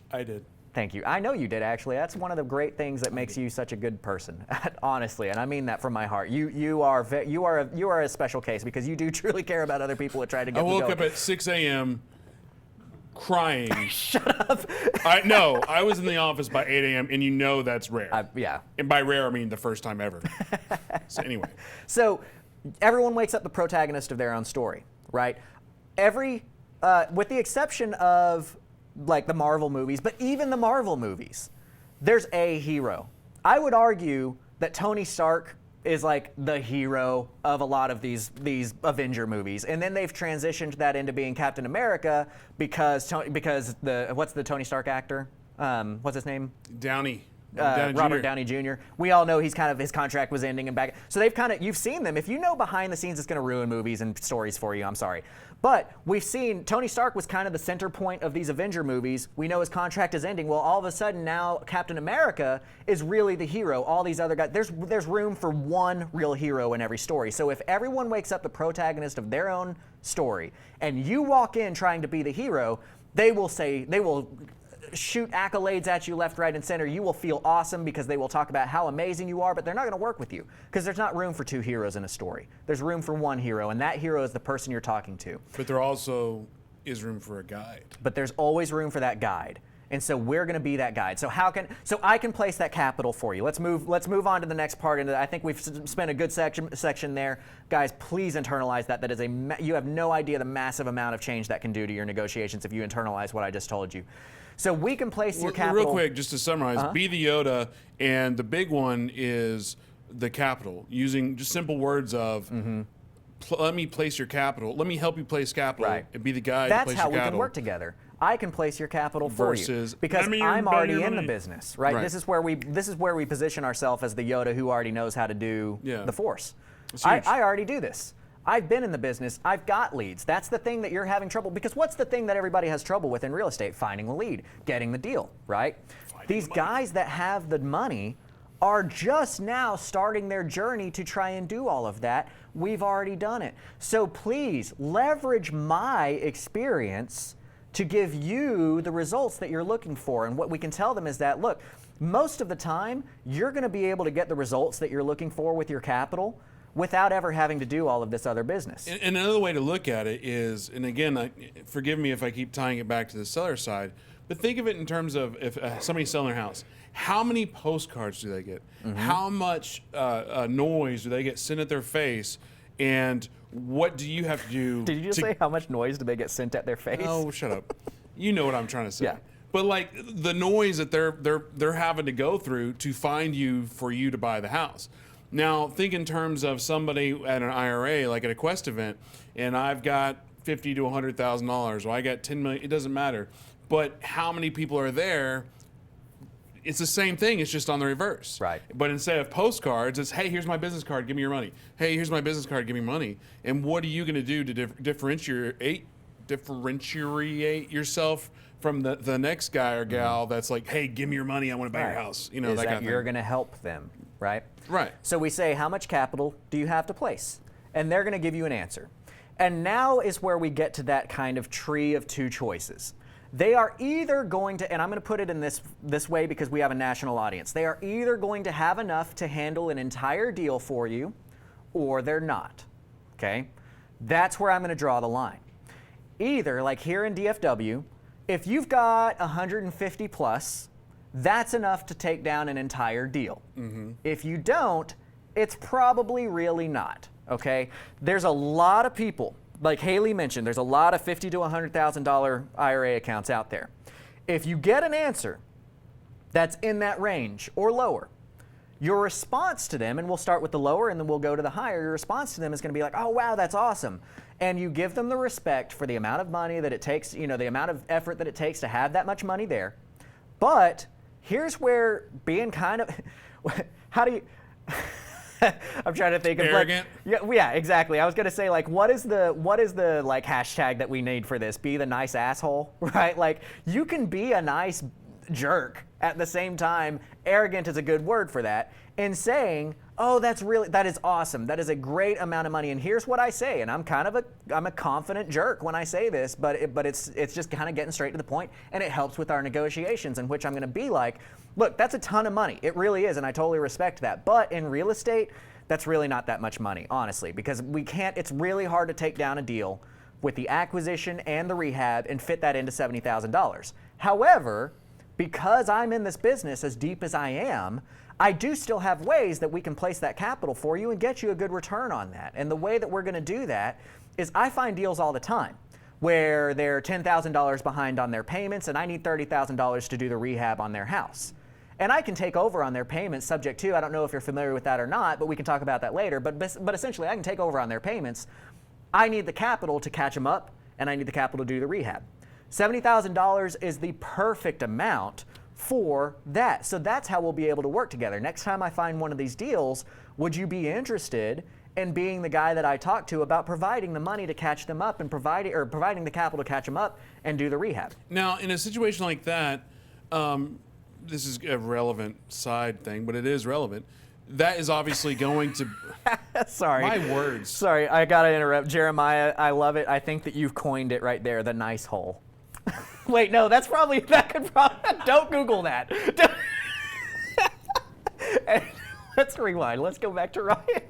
I did. Thank you. I know you did, actually. That's one of the great things that makes you such a good person, honestly, and I mean that from my heart. You are a special case because you do truly care about other people that try to get them going. I woke up at 6 a.m. crying. Shut up. I was in the office by 8 a.m. and that's rare. Yeah. And by rare, I mean the first time ever. So anyway. So everyone wakes up the protagonist of their own story, right? With the exception of the Marvel movies, but even the Marvel movies, there's a hero. I would argue that Tony Stark is the hero of a lot of these Avenger movies, and then they've transitioned that into being Captain America because what's the Tony Stark actor? What's his name? Downey. Robert Downey Jr. We all know his contract was ending and back. So you've seen them. If you know behind the scenes, it's going to ruin movies and stories for you. I'm sorry. But we've seen Tony Stark was kind of the center point of these Avenger movies. We know his contract is ending. Well, all of a sudden now Captain America is really the hero. All these other guys, there's room for one real hero in every story. So if everyone wakes up the protagonist of their own story and you walk in trying to be the hero, they will shoot accolades at you left, right, and center. You will feel awesome because they will talk about how amazing you are, but they're not going to work with you because there's not room for two heroes in a story. There's room for one hero, and that hero is the person you're talking to. But there also is room for a guide. But there's always room for that guide. And so we're going to be that guide. So I can place that capital for you. Let's move on to the next part. And I think we've spent a good section there. Guys, please internalize that. That is you have no idea the massive amount of change that can do to your negotiations if you internalize what I just told you. So we can place your capital. Real quick, just to summarize, be the Yoda, and the big one is the capital, using just simple words of, let me place your capital. Let me help you place capital. Right. And be the guy. That's to place how your we capital. can work together. I can place your capital for Versus, you because "Lend me your- I'm lend me already your in the money." business, right? Right. This is where we position ourselves as the Yoda who already knows how to do Yeah. the Force. It's I huge. already do this. I've been in the business. I've got leads. That's the thing that you're having trouble, because what's the thing that everybody has trouble with in real estate? Finding the lead, getting the deal, right? These guys that have the money are just now starting their journey to try and do all of that. We've already done it. So please leverage my experience to give you the results that you're looking for. And what we can tell them is that, look, most of the time, you're going to be able to get the results that you're looking for with your capital without ever having to do all of this other business. And another way to look at it is, and again, forgive me if I keep tying it back to the seller side, but think of it in terms of if somebody's selling their house, how many postcards do they get? How much noise do they get sent at their face? And what do you have to do? Did you just say how much noise do they get sent at their face? Oh, shut up. You know what I'm trying to say. Yeah. But like the noise that they're having to go through to find you for you to buy the house. Now, think in terms of somebody at an IRA, like at a Quest event, and I've got $50,000 to $100,000, or I got $10 million. It doesn't matter. But how many people are there? It's the same thing. It's just on the reverse. Right. But instead of postcards, it's, hey, here's my business card. Give me your money. Hey, here's my business card. Give me money. And what are you going to do to differentiate yourself from the next guy or gal that's like, hey, give me your money. I want to buy your house. You know, is that that kind of you're thing. going to help them, right? Right. So we say, how much capital do you have to place? And they're going to give you an answer. And now is where we get to that kind of tree of two choices. They are either going to, and I'm going to put it in this way because we have a national audience, they are either going to have enough to handle an entire deal for you, or they're not, okay? That's where I'm going to draw the line. Either, like here in DFW, if you've got 150 plus, that's enough to take down an entire deal. If you don't, it's probably really not, okay? There's a lot of people, like Haley mentioned, there's a lot of $50,000 to $100,000 IRA accounts out there. If you get an answer that's in that range or lower, your response to them, and we'll start with the lower and then we'll go to the higher, your response to them is going to be like, oh, wow, that's awesome. And you give them the respect for the amount of money that it takes, you know, the amount of effort that it takes to have that much money there. But here's where being kind of, how do you, I'm trying to think of arrogant. like, yeah, exactly. I was gonna say like, what is the like hashtag that we need for this? Be the nice asshole, right? Like you can be a nice jerk at the same time. Arrogant is a good word for that. And saying, oh, that is awesome. That is a great amount of money. And here's what I say. And I'm a confident jerk when I say this, but it's just kind of getting straight to the point, and it helps with our negotiations, in which I'm going to be like, look, that's a ton of money. It really is, and I totally respect that. But in real estate, that's really not that much money, honestly, because it's really hard to take down a deal with the acquisition and the rehab and fit that into $70,000. However, because I'm in this business as deep as I am, I do still have ways that we can place that capital for you and get you a good return on that. And the way that we're going to do that is I find deals all the time where they're $10,000 behind on their payments and I need $30,000 to do the rehab on their house. And I can take over on their payments subject to, I don't know if you're familiar with that or not, but we can talk about that later. But essentially I can take over on their payments. I need the capital to catch them up and I need the capital to do the rehab. $70,000 is the perfect amount for that. So that's how we'll be able to work together. Next time I find one of these deals, would you be interested in being the guy that I talk to about providing the money to catch them up and providing the capital to catch them up and do the rehab? Now, in a situation like that, this is a relevant side thing, but it is relevant. That is obviously going to... Sorry. My words. Sorry, I gotta interrupt. Jeremiah, I love it. I think that you've coined it right there, the nice hole. Wait, no, that could probably, don't Google that. Let's rewind. Let's go back to Ryan.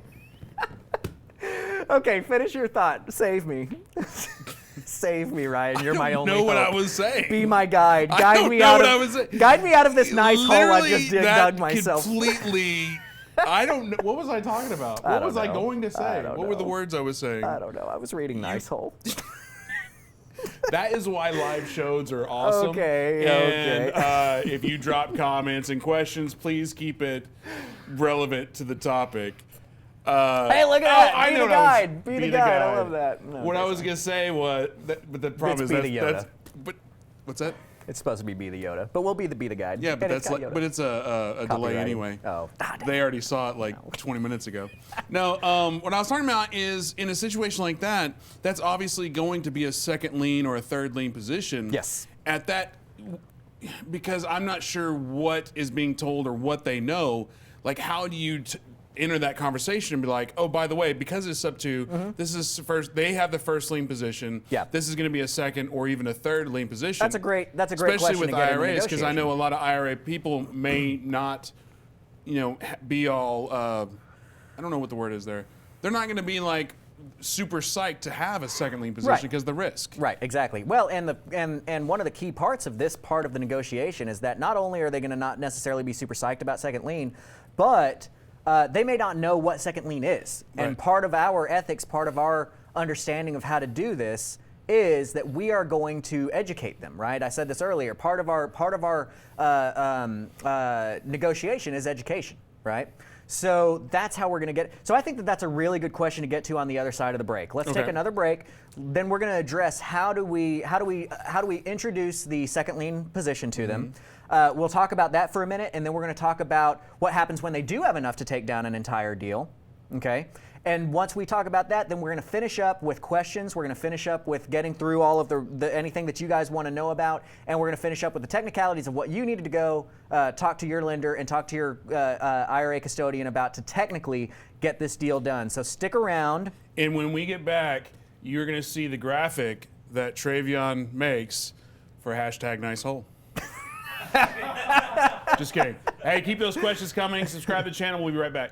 Okay, finish your thought. Save me. Save me, Ryan. You're my only I know what hope. I was saying. Be my guide. I don't know what I was saying. Guide me out of this nice hole I Literally, just that dug myself. completely... I don't know. What was I talking about? What was I know. going to say? I don't What were the know. words I was saying? I don't know. I was reading nice hole. That is why live shows are awesome. Okay, And if you drop comments and questions, please keep it relevant to the topic. Hey, look at that. I Be know the what I was- guide. Be the guide. I love that. No, what I that's was gonna say was, but the problem It's is be the that's Yoda. but What's that? It's supposed to be the Yoda, but we'll be the guide. Yeah, but And that's like, Yoda. but it's a delay anyway. Oh, They already saw it like 20 minutes ago. No, what I was talking about is in a situation like that, that's obviously going to be a second lien or a third lien position. Yes. At that, because I'm not sure what is being told or what they know. Like, how do you enter that conversation and be like, oh, by the way, because it's sub 2, this is first. They have the first lien position. Yeah. This is going to be a second or even a third lien position. That's a great Especially question with to get into IRAs, because I know a negotiation. lot of IRA people may not, be all. I don't know what the word is there. They're not going to be like super psyched to have a second lien position Right. because the risk. Right, exactly. Well, and one of the key parts of this part of the negotiation is that not only are they going to not necessarily be super psyched about second lien, but they may not know what second lien is. Right. And part of our ethics, part of our understanding of how to do this is that we are going to educate them, right? I said this earlier. Part of our negotiation is education, right? So that's how we're going to get. So I think that that's a really good question to get to on the other side of the break. Let's take another break. Then we're going to address how do we introduce the second lien position to them. We'll talk about that for a minute, and then we're going to talk about what happens when they do have enough to take down an entire deal. Okay. And once we talk about that, then we're going to finish up with questions. We're going to finish up with getting through all of the anything that you guys want to know about, and we're going to finish up with the technicalities of what you needed to go talk to your lender and talk to your IRA custodian about to technically get this deal done. So stick around. And when we get back, you're going to see the graphic that Travion makes for #NiceHole. Just kidding. Hey, keep those questions coming. Subscribe to the channel. We'll be right back.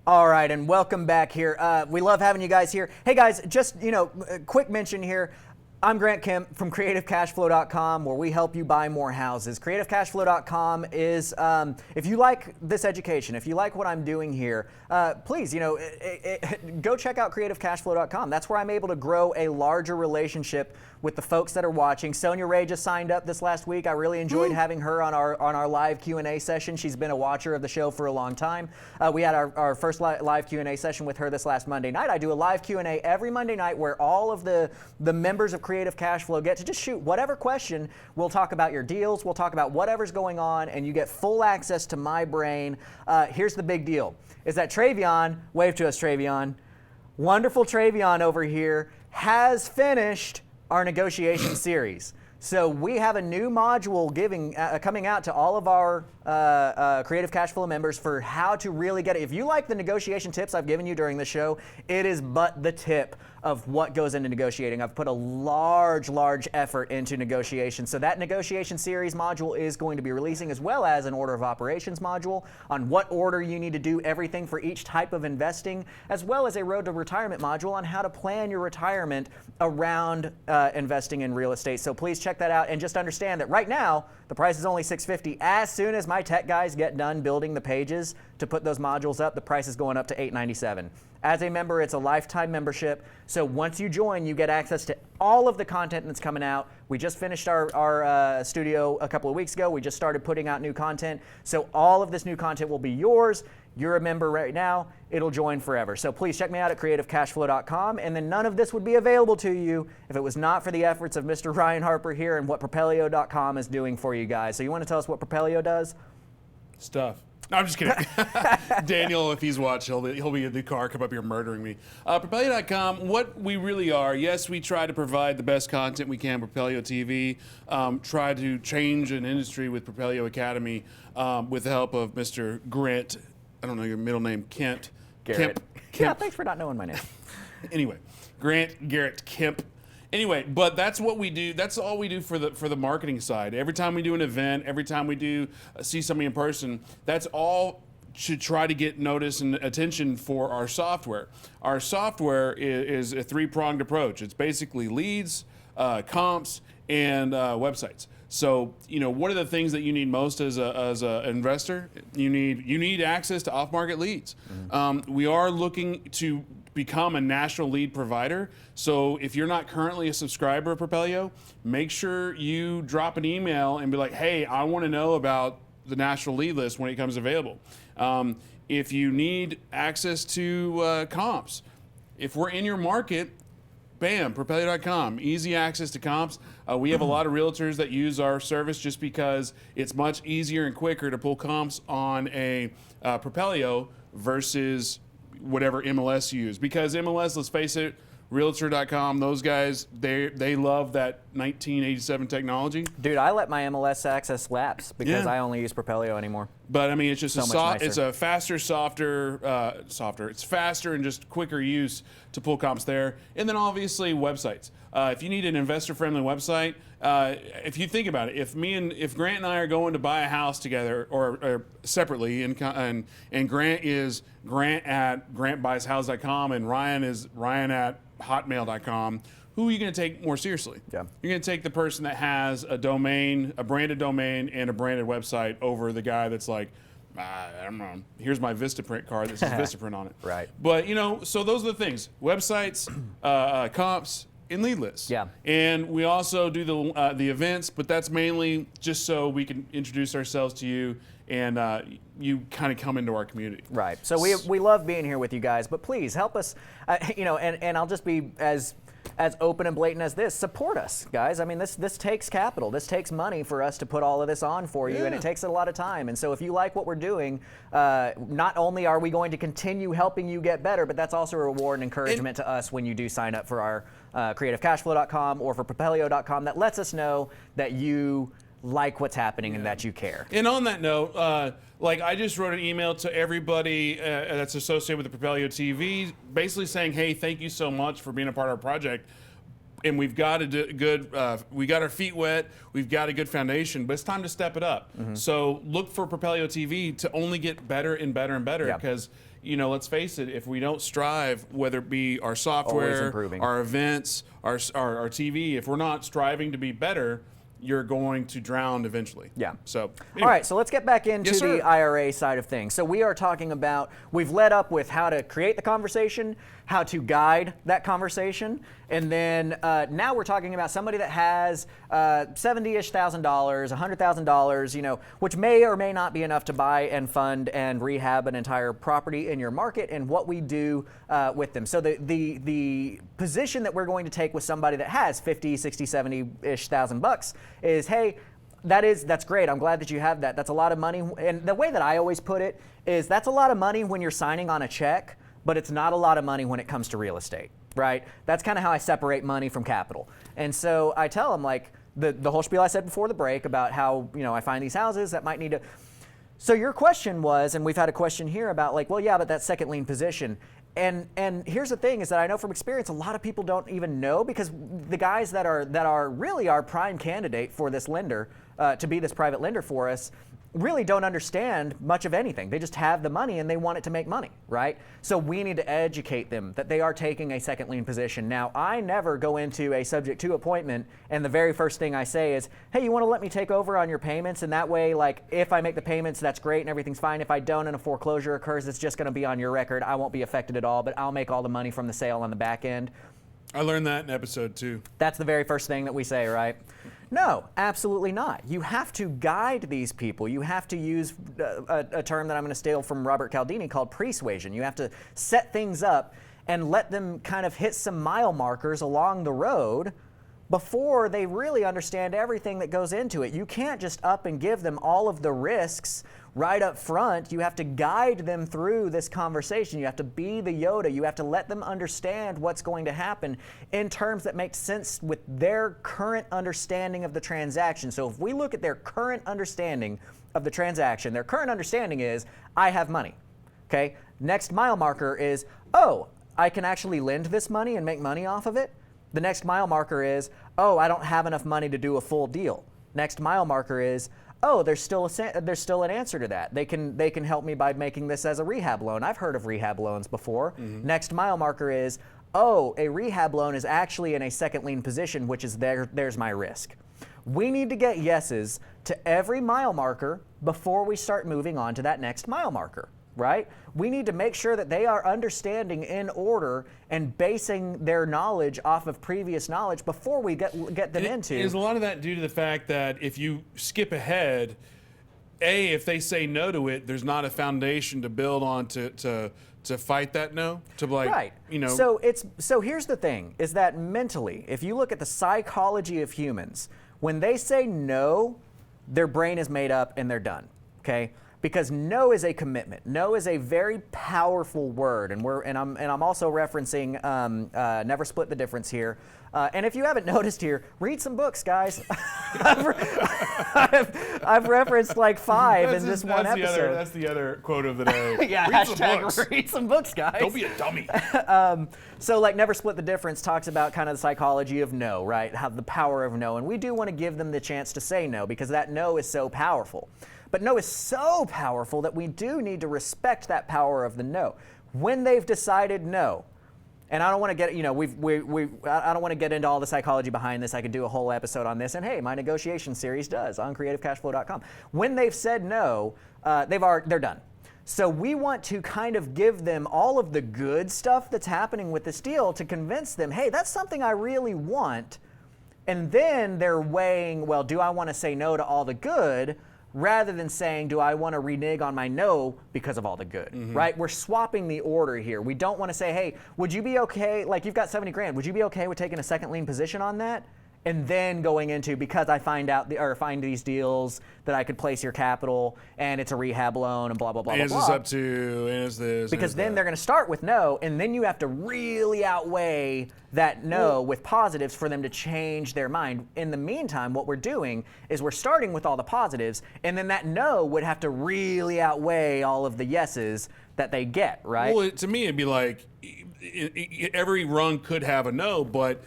All right, and welcome back here. We love having you guys here. Hey guys, just a quick mention here. I'm Grant Kemp from CreativeCashflow.com, where we help you buy more houses. CreativeCashflow.com is, if you like this education, if you like what I'm doing here, please, go check out CreativeCashflow.com. That's where I'm able to grow a larger relationship with the folks that are watching. Sonya Ray just signed up this last week. I really enjoyed having her on our live Q&A session. She's been a watcher of the show for a long time. We had our first live Q&A session with her this last Monday night. I do a live Q&A every Monday night where all of the members of Creative Cashflow get to just shoot whatever question. We'll talk about your deals. We'll talk about whatever's going on, and you get full access to my brain. Here's the big deal, is that Travion, wave to us, Travion, wonderful Travion over here, has finished our negotiation series. So we have a new module coming out to all of our Creative Cashflow members for how to really get it. If you like the negotiation tips I've given you during the show, it is but the tip of what goes into negotiating. I've put a large effort into negotiation. So that negotiation series module is going to be releasing, as well as an order of operations module on what order you need to do everything for each type of investing, as well as a road to retirement module on how to plan your retirement around investing in real estate. So please check that out, and just understand that right now the price is only $650. As soon as my tech guys get done building the pages to put those modules up, the price is going up to $897. As a member, it's a lifetime membership. So once you join, you get access to all of the content that's coming out. We just finished our studio a couple of weeks ago. We just started putting out new content. So all of this new content will be yours. You're a member right now. It'll join forever. So please check me out at CreativeCashflow.com. And then none of this would be available to you if it was not for the efforts of Mr. Ryan Harper here and what Propelio.com is doing for you guys. So you want to tell us what Propelio does? Stuff. No, I'm just kidding. Daniel, if he's watching, he'll be in the car, come up here murdering me. Propelio.com, what we really are, yes, we try to provide the best content we can, Propelio TV, try to change an industry with Propelio Academy with the help of Mr. Grant, I don't know your middle name, Kemp. Garrett. Kemp. Yeah, thanks for not knowing my name. Anyway, Grant Garrett Kemp. Anyway, but that's what we do. That's all we do for the marketing side. Every time we do an event, every time we do see somebody in person, that's all to try to get notice and attention for our software. Our software is a three-pronged approach. It's basically leads, comps, and websites. So, what are the things that you need most as a investor? You need access to off-market leads. We are looking to become a national lead provider. So if you're not currently a subscriber of Propelio, make sure you drop an email and be like, hey, I want to know about the national lead list when it becomes available. If you need access to comps, if we're in your market, bam, Propelio.com, easy access to comps. We have a lot of realtors that use our service just because it's much easier and quicker to pull comps on a Propelio versus whatever MLS you use. Because MLS, let's face it, Realtor.com, those guys, they love that 1987 technology. Dude, I let my MLS access lapse because I only use Propelio anymore. But I mean, it's just so it's a faster, softer. It's faster and just quicker use to pull comps there. And then obviously websites. If you need an investor-friendly website, if you think about it, if Grant and I are going to buy a house together or separately, and Grant is Grant at grantbuyshouse.com and Ryan is Ryan at hotmail.com, who are you going to take more seriously? Yeah. You're going to take the person that has a domain, a branded domain, and a branded website over the guy that's like, I don't know, here's my Vistaprint card that says Vistaprint on it. Right. But, so those are the things. Websites, comps, and lead lists. Yeah. And we also do the events, but that's mainly just so we can introduce ourselves to you and you kind of come into our community. Right. So we love being here with you guys, but please help us, and I'll just be as open and blatant as this. Support us, guys. I mean, this takes capital. This takes money for us to put all of this on for you, and it takes a lot of time. And so if you like what we're doing, not only are we going to continue helping you get better, but that's also a reward and encouragement to us when you do sign up for our creativecashflow.com or for Propelio.com. That lets us know that you like what's happening and that you care. And on that note, I just wrote an email to everybody that's associated with the Propelio TV, basically saying, hey, thank you so much for being a part of our project. And we've got we got our feet wet, we've got a good foundation, but it's time to step it up. So look for Propelio TV to only get better and better and better because, let's face it, if we don't strive, whether it be our software, our events, our TV, if we're not striving to be better, you're going to drown eventually. Yeah. So, anyway. All right, so let's get back into the IRA side of things. So we are talking about, we've led up with how to create the conversation, how to guide that conversation, and then now we're talking about somebody that has $70,000-ish, $100,000, which may or may not be enough to buy and fund and rehab an entire property in your market, and what we do with them. So the position that we're going to take with somebody that has 50, 60, 70-ish thousand bucks is, hey, that's great. I'm glad that you have that. That's a lot of money. And the way that I always put it is that's a lot of money when you're signing on a check, but it's not a lot of money when it comes to real estate, right? That's kind of how I separate money from capital. And so I tell them, like, the whole spiel I said before the break about how, I find these houses that might need to. So your question was, and we've had a question here about like, well, yeah, but that second lien position. And here's the thing is that I know from experience, a lot of people don't even know, because the guys that are really our prime candidate for this lender, to be this private lender for us, really don't understand much of anything. They just have the money and they want it to make money, right? So we need to educate them that they are taking a second lien position. Now, I never go into a subject to appointment and the very first thing I say is, hey, you want to let me take over on your payments? And that way, like, if I make the payments, that's great and everything's fine. If I don't and a foreclosure occurs, it's just going to be on your record. I won't be affected at all, but I'll make all the money from the sale on the back end. I learned that in episode 2. That's the very first thing that we say, right? No, absolutely not. You have to guide these people. You have to use a term that I'm going to steal from Robert Cialdini called pre-suasion. You have to set things up and let them kind of hit some mile markers along the road before they really understand everything that goes into it. You can't just up and give them all of the risks right up front. You have to guide them through this conversation. You have to be the Yoda. You have to let them understand what's going to happen in terms that make sense with their current understanding of the transaction. So if we look at their current understanding of the transaction, their current understanding is, I have money. Okay? Next mile marker is, oh, I can actually lend this money and make money off of it. The next mile marker is, oh, I don't have enough money to do a full deal. Next mile marker is, oh, there's still an answer to that. They can help me by making this as a rehab loan. I've heard of rehab loans before. Mm-hmm. Next mile marker is, oh, a rehab loan is actually in a second lien position, which is there's my risk. We need to get yeses to every mile marker before we start moving on to that next mile marker, right? We need to make sure that they are understanding in order and basing their knowledge off of previous knowledge before we get them into. Is a lot of that due to the fact that if you skip ahead, if they say no to it, there's not a foundation to build on to fight that no? To like, right. you know. So here's the thing, is that mentally, if you look at the psychology of humans, when they say no, their brain is made up and they're done, okay? Because no is a commitment. No is a very powerful word, and I'm also referencing Never Split the Difference here. And if you haven't noticed here, read some books, guys. I've referenced like 5 in this one episode. That's the other quote of the day. Yeah, read some hashtag books. read some books, guys. Don't be a dummy. So like Never Split the Difference talks about kind of the psychology of no, right? How the power of no, and we do want to give them the chance to say no because that no is so powerful. But no is so powerful that we do need to respect that power of the no. When they've decided no, and I don't want to get, I don't want to get into all the psychology behind this. I could do a whole episode on this, and hey, my negotiation series does on creativecashflow.com. When they've said no, they're done. So we want to kind of give them all of the good stuff that's happening with this deal to convince them, hey, that's something I really want. And then they're weighing, well, do I want to say no to all the good? Rather than saying, do I want to renege on my no because of all the good, right? We're swapping the order here. We don't want to say, hey, would you be okay, like you've got 70 grand, would you be okay with taking a second lien position on that? And then going into, because I find these deals that I could place your capital and it's a rehab loan and blah, blah, blah, blah, blah. Is this up to, and is this, because then they're going to start with no, and then you have to really outweigh that no with positives for them to change their mind. In the meantime, what we're doing is we're starting with all the positives, and then that no would have to really outweigh all of the yeses that they get, right? Well, to me, it'd be like every rung could have a no, but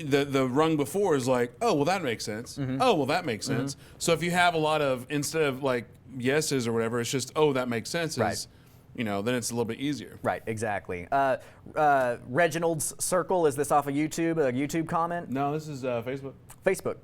the rung before is like, oh, well, that makes sense. Oh, well, that makes sense. So if you have a lot of, instead of like yeses or whatever, it's just, oh, that makes sense. Right. Then it's a little bit easier. Right, exactly. Reginald's Circle, is this off of YouTube, a YouTube comment? No, this is Facebook. Facebook.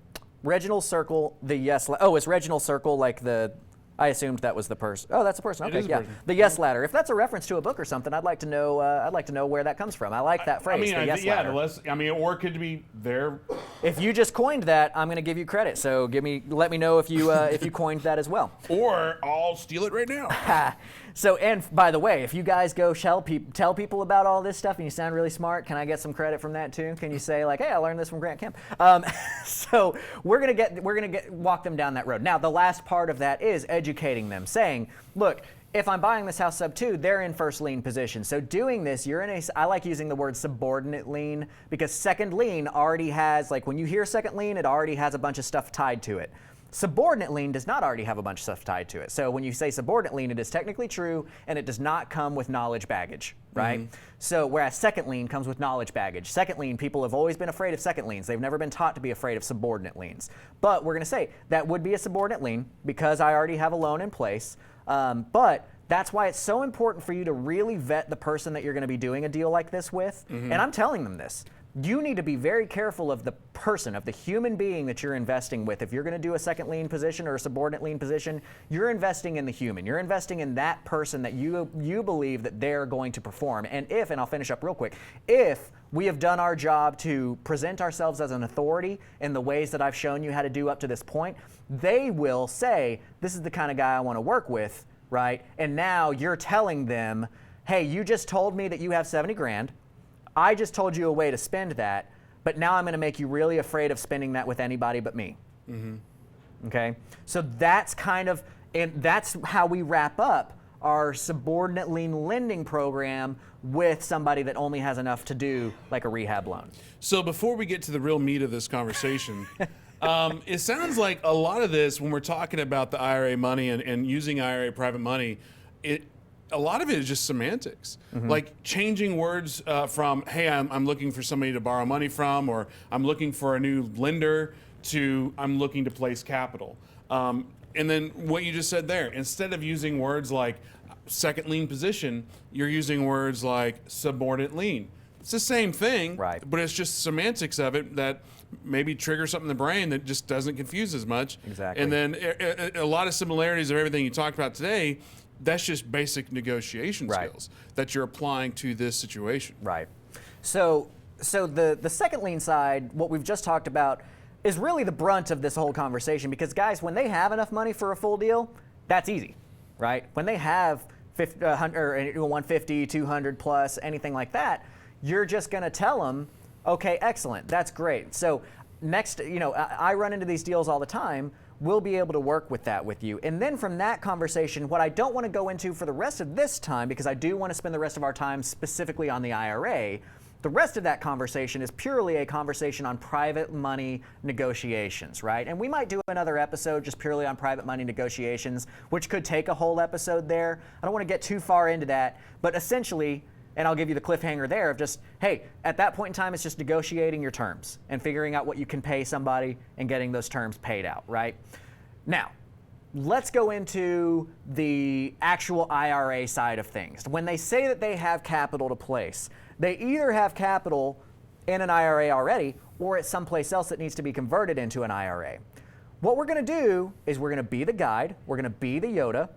Reginald's Circle, the yes, is Reginald's Circle like the, I assumed that was the person. Oh, that's a person. Okay, is a yeah. person. The yes ladder. If that's a reference to a book or something, I'd like to know. I'd like to know where that comes from. I like that phrase. The yes ladder. Or it could be there. If you just coined that, I'm going to give you credit. So let me know if you coined that as well. Or I'll steal it right now. So, and by the way, if you guys go tell people about all this stuff and you sound really smart, can I get some credit from that too? Can you say like, hey, I learned this from Grant Kemp? So we're gonna walk them down that road. Now, the last part of that is educating them, saying, look, if I'm buying this house sub 2, they're in first lien position. So doing this, I like using the word subordinate lien because second lien already has, like when you hear second lien, it already has a bunch of stuff tied to it. Subordinate lien does not already have a bunch of stuff tied to it. So when you say subordinate lien, it is technically true and it does not come with knowledge baggage, right? So whereas second lien comes with knowledge baggage. Second lien, people have always been afraid of second liens. They've never been taught to be afraid of subordinate liens. But we're gonna say that would be a subordinate lien because I already have a loan in place. But that's why it's so important for you to really vet the person that you're gonna be doing a deal like this with. And I'm telling them this. You need to be very careful of the person, of the human being that you're investing with. If you're going to do a second lien position or a subordinate lien position, you're investing in the human. You're investing in that person that you believe that they're going to perform. And I'll finish up real quick, if we have done our job to present ourselves as an authority in the ways that I've shown you how to do up to this point, they will say, this is the kind of guy I want to work with, right? And now you're telling them, hey, you just told me that you have 70 grand. I just told you a way to spend that, but now I'm going to make you really afraid of spending that with anybody but me. Okay? So that's that's how we wrap up our subordinate lien lending program with somebody that only has enough to do like a rehab loan. So before we get to the real meat of this conversation, it sounds like a lot of this, when we're talking about the IRA money and using IRA private money, a lot of it is just semantics, like changing words from, hey, I'm looking for somebody to borrow money from, or I'm looking for a new lender, to I'm looking to place capital. And then what you just said there, instead of using words like second lien position, you're using words like subordinate lien. It's the same thing, right? But it's just semantics of it that maybe trigger something in the brain that just doesn't confuse as much. Exactly. And then a lot of similarities of everything you talked about today, that's just basic negotiation skills that you're applying to this situation. Right. So the second lien side, what we've just talked about, is really the brunt of this whole conversation, because guys, when they have enough money for a full deal, that's easy, right? When they have 150, 200 plus, anything like that, you're just going to tell them, okay, excellent, that's great. So next, I run into these deals all the time. We'll be able to work with that with you. And then from that conversation, what I don't want to go into for the rest of this time, because I do want to spend the rest of our time specifically on the IRA, the rest of that conversation is purely a conversation on private money negotiations, right? And we might do another episode just purely on private money negotiations, which could take a whole episode there. I don't want to get too far into that, but essentially, and I'll give you the cliffhanger there of just, hey, at that point in time, it's just negotiating your terms and figuring out what you can pay somebody and getting those terms paid out, right? Now, let's go into the actual IRA side of things. When they say that they have capital to place, they either have capital in an IRA already or it's someplace else that needs to be converted into an IRA. What we're going to do is we're going to be the guide, we're going to be the Yoda,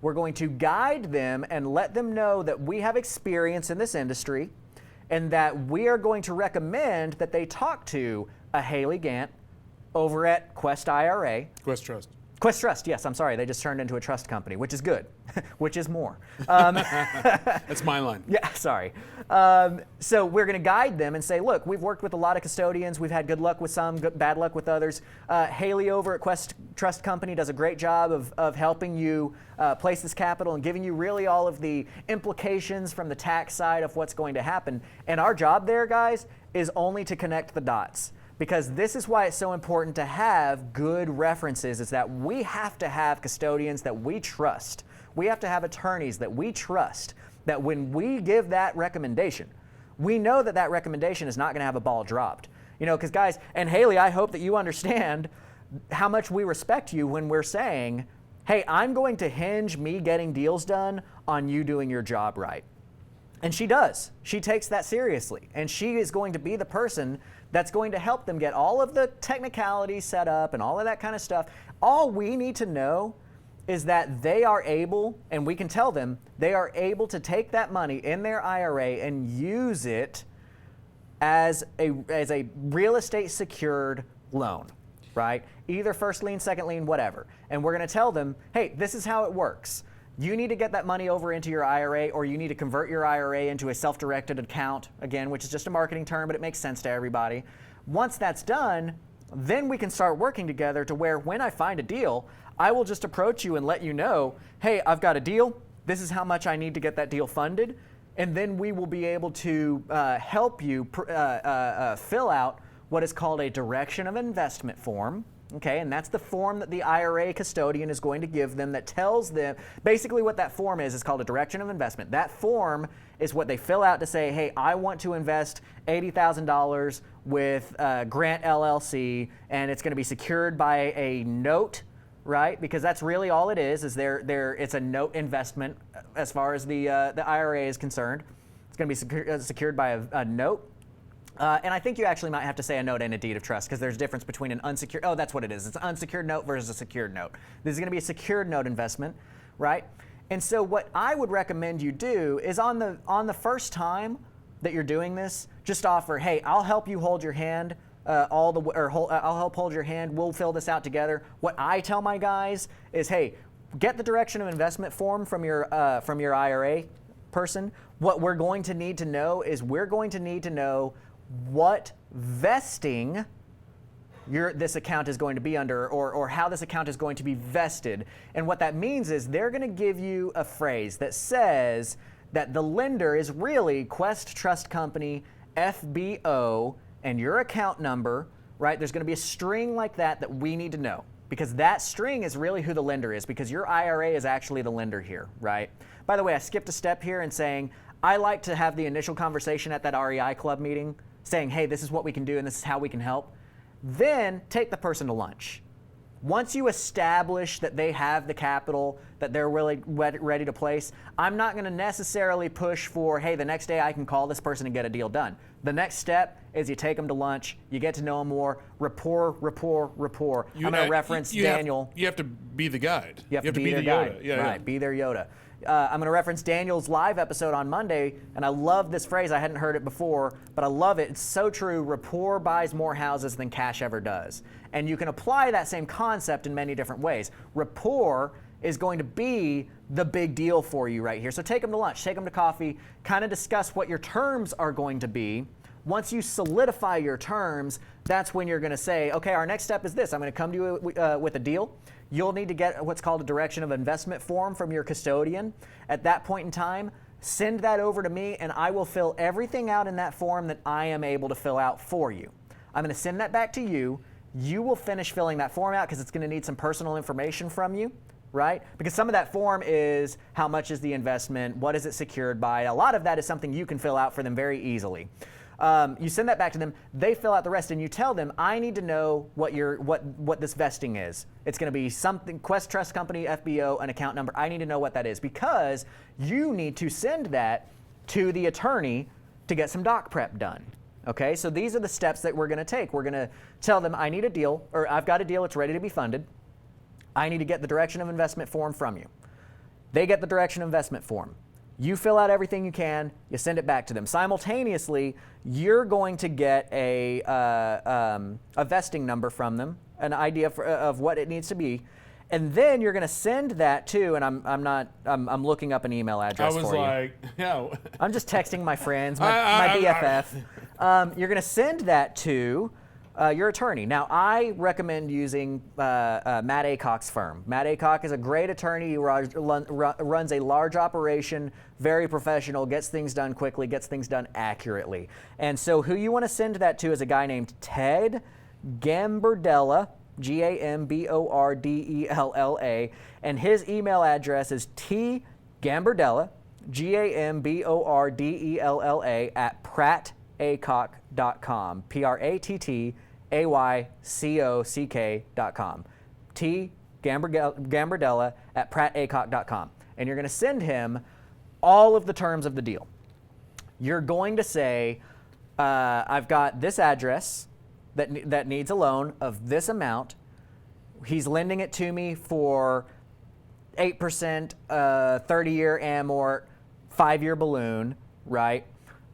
we're going to guide them and let them know that we have experience in this industry and that we are going to recommend that they talk to a Haley Gant over at Quest IRA. Quest Trust. Quest Trust, yes, I'm sorry. They just turned into a trust company, which is good, which is more. That's my line. Yeah, sorry. So we're going to guide them and say, look, we've worked with a lot of custodians. We've had good luck with some, bad luck with others. Haley over at Quest Trust Company does a great job of helping you place this capital and giving you really all of the implications from the tax side of what's going to happen. And our job there, guys, is only to connect the dots. Because this is why it's so important to have good references, is that we have to have custodians that we trust. We have to have attorneys that we trust, that when we give that recommendation, we know that that recommendation is not going to have a ball dropped. Because guys, and Haley, I hope that you understand how much we respect you when we're saying, hey, I'm going to hinge me getting deals done on you doing your job right. And she does. She takes that seriously. And she is going to be the person that's going to help them get all of the technicalities set up and all of that kind of stuff. All we need to know is that they are able, and we can tell them, they are able to take that money in their IRA and use it as a real estate secured loan, right? Either first lien, second lien, whatever. And we're going to tell them, hey, this is how it works. You need to get that money over into your IRA, or you need to convert your IRA into a self-directed account, again, which is just a marketing term, but it makes sense to everybody. Once that's done, then we can start working together to where when I find a deal, I will just approach you and let you know, hey, I've got a deal. This is how much I need to get that deal funded. And then we will be able to help you fill out what is called a direction of investment form. Okay, and that's the form that the IRA custodian is going to give them that tells them, basically what that form is called a direction of investment. That form is what they fill out to say, hey, I want to invest $80,000 with Grant LLC, and it's going to be secured by a note, right? Because that's really all it is it's a note investment as far as the IRA is concerned. It's going to be secured by a note. And I think you actually might have to say a note and a deed of trust, because there's a difference between an unsecured, oh, that's what it is. It's an unsecured note versus a secured note. This is going to be a secured note investment, right? And so what I would recommend you do is on the first time that you're doing this, just offer, hey, I'll help you hold your hand, I'll help hold your hand. We'll fill this out together. What I tell my guys is, hey, get the direction of investment form from your IRA person. What we're going to need to know is what vesting this account is going to be under, or how this account is going to be vested. And what that means is they're going to give you a phrase that says that the lender is really Quest Trust Company, FBO, and your account number, right? There's going to be a string like that we need to know, because that string is really who the lender is, because your IRA is actually the lender here, right? By the way, I skipped a step here in saying I like to have the initial conversation at that REI club meeting, saying, hey, this is what we can do and this is how we can help. Then take the person to lunch. Once you establish that they have the capital that they're really ready to place, I'm not going to necessarily push for, hey, the next day I can call this person and get a deal done. The next step is you take them to lunch, you get to know them more, rapport. I'm going to reference Daniel. You have to be the guide. You have to be their guide. Right, be their Yoda. I'm going to reference Daniel's live episode on Monday, and I love this phrase. I hadn't heard it before, but I love it. It's so true. Rapport buys more houses than cash ever does. And you can apply that same concept in many different ways. Rapport is going to be the big deal for you right here. So take them to lunch, take them to coffee, kind of discuss what your terms are going to be. Once you solidify your terms, that's when you're going to say, okay, our next step is this. I'm going to come to you with a deal. You'll need to get what's called a direction of investment form from your custodian. At that point in time, send that over to me, and I will fill everything out in that form that I am able to fill out for you. I'm going to send that back to you. You will finish filling that form out because it's going to need some personal information from you, right? Because some of that form is how much is the investment, what is it secured by. A lot of that is something you can fill out for them very easily. You send that back to them, they fill out the rest, and you tell them, I need to know what this vesting is. It's going to be something, Quest Trust Company, FBO, an account number. I need to know what that is because you need to send that to the attorney to get some doc prep done. Okay, so these are the steps that we're going to take. We're going to tell them, I need a deal, or I've got a deal, it's ready to be funded. I need to get the direction of investment form from you. They get the direction of investment form. You fill out everything you can, you send it back to them. Simultaneously, you're going to get a vesting number from them, an idea of what it needs to be, and then you're going to send that to, and I'm looking up an email address for you. I was like, yeah. I'm just texting my friends, my BFF. You're going to send that to your attorney. Now, I recommend using Matt Aycock's firm. Matt Aycock is a great attorney. He runs a large operation, very professional, gets things done quickly, gets things done accurately. And so who you want to send that to is a guy named Ted Gambardella, Gambordella, and his email address is tgambardella, Gambordella, at prattaycock.com, prattaycock.com, tgambardella at prattaycock.com. And you're going to send him all of the terms of the deal. You're going to say, I've got this address that needs a loan of this amount. He's lending it to me for 8%, 30-year amort, 5-year balloon, right?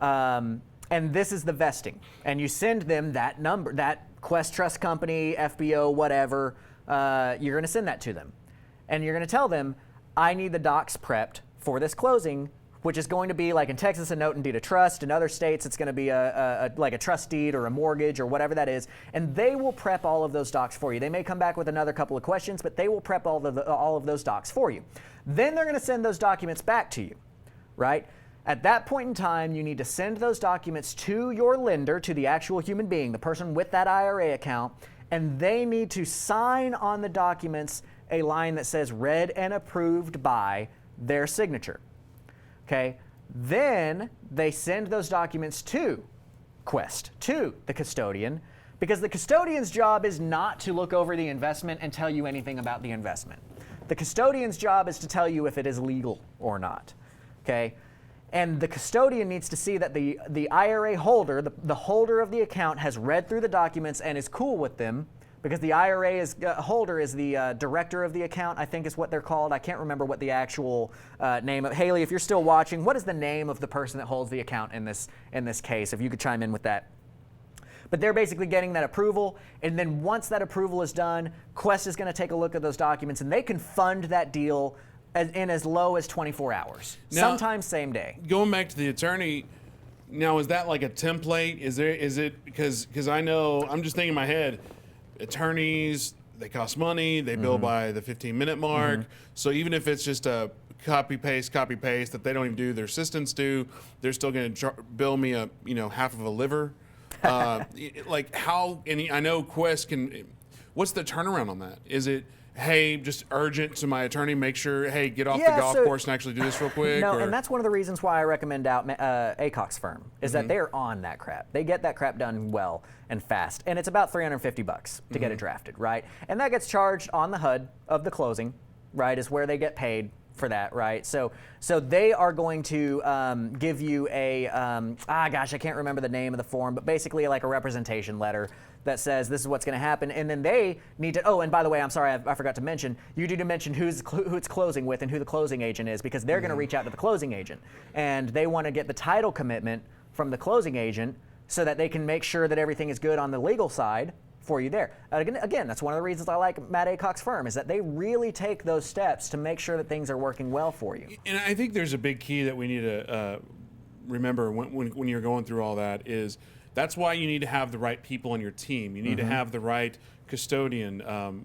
And this is the vesting. And you send them that number, that Quest Trust Company, FBO, whatever. You're going to send that to them. And you're going to tell them, I need the docs prepped for this closing, which is going to be, like in Texas, a note and deed of trust. In other states, it's going to be like a trust deed or a mortgage or whatever that is. And they will prep all of those docs for you. They may come back with another couple of questions, but they will prep all of those docs for you. Then they're going to send those documents back to you, right? At that point in time, you need to send those documents to your lender, to the actual human being, the person with that IRA account, and they need to sign on the documents a line that says read and approved by their signature. Okay? Then they send those documents to Quest, to the custodian, because the custodian's job is not to look over the investment and tell you anything about the investment. The custodian's job is to tell you if it is legal or not. Okay? And the custodian needs to see that the IRA holder, the holder of the account, has read through the documents and is cool with them, because the IRA holder is the director of the account, I think is what they're called. I can't remember what the actual name of. Haley, if you're still watching, what is the name of the person that holds the account in this case? If you could chime in with that. But they're basically getting that approval, and then once that approval is done, Quest is going to take a look at those documents, and they can fund that deal in as low as 24 hours, now, sometimes same day. Going back to the attorney, now is that like a template? Is it because I know, I'm just thinking in my head, attorneys, they cost money, they bill by the 15-minute mark. So even if it's just a copy paste that they don't even do, their assistants do, they're still going to bill me half of a liver. Like how? And I know Quest can. what's the turnaround on that? Is it, hey, just urgent to my attorney, make sure, hey, get off the golf course and actually do this real quick? No, and that's one of the reasons why I recommend out ACOX's firm, is that they're on that crap. They get that crap done well and fast. And it's about $350 to get it drafted, right? And that gets charged on the HUD of the closing, right, is where they get paid for that, right? So they are going to give you a, gosh, I can't remember the name of the form, but basically like a representation letter that says this is what's going to happen, and then they need to. Oh, and by the way, I'm sorry, I forgot to mention. You need to mention who it's closing with and who the closing agent is, because they're going to reach out to the closing agent, and they want to get the title commitment from the closing agent so that they can make sure that everything is good on the legal side for you there. Again, that's one of the reasons I like Matt Aycock's firm, is that they really take those steps to make sure that things are working well for you. And I think there's a big key that we need to remember when you're going through all that is. That's why you need to have the right people on your team. You need to have the right custodian,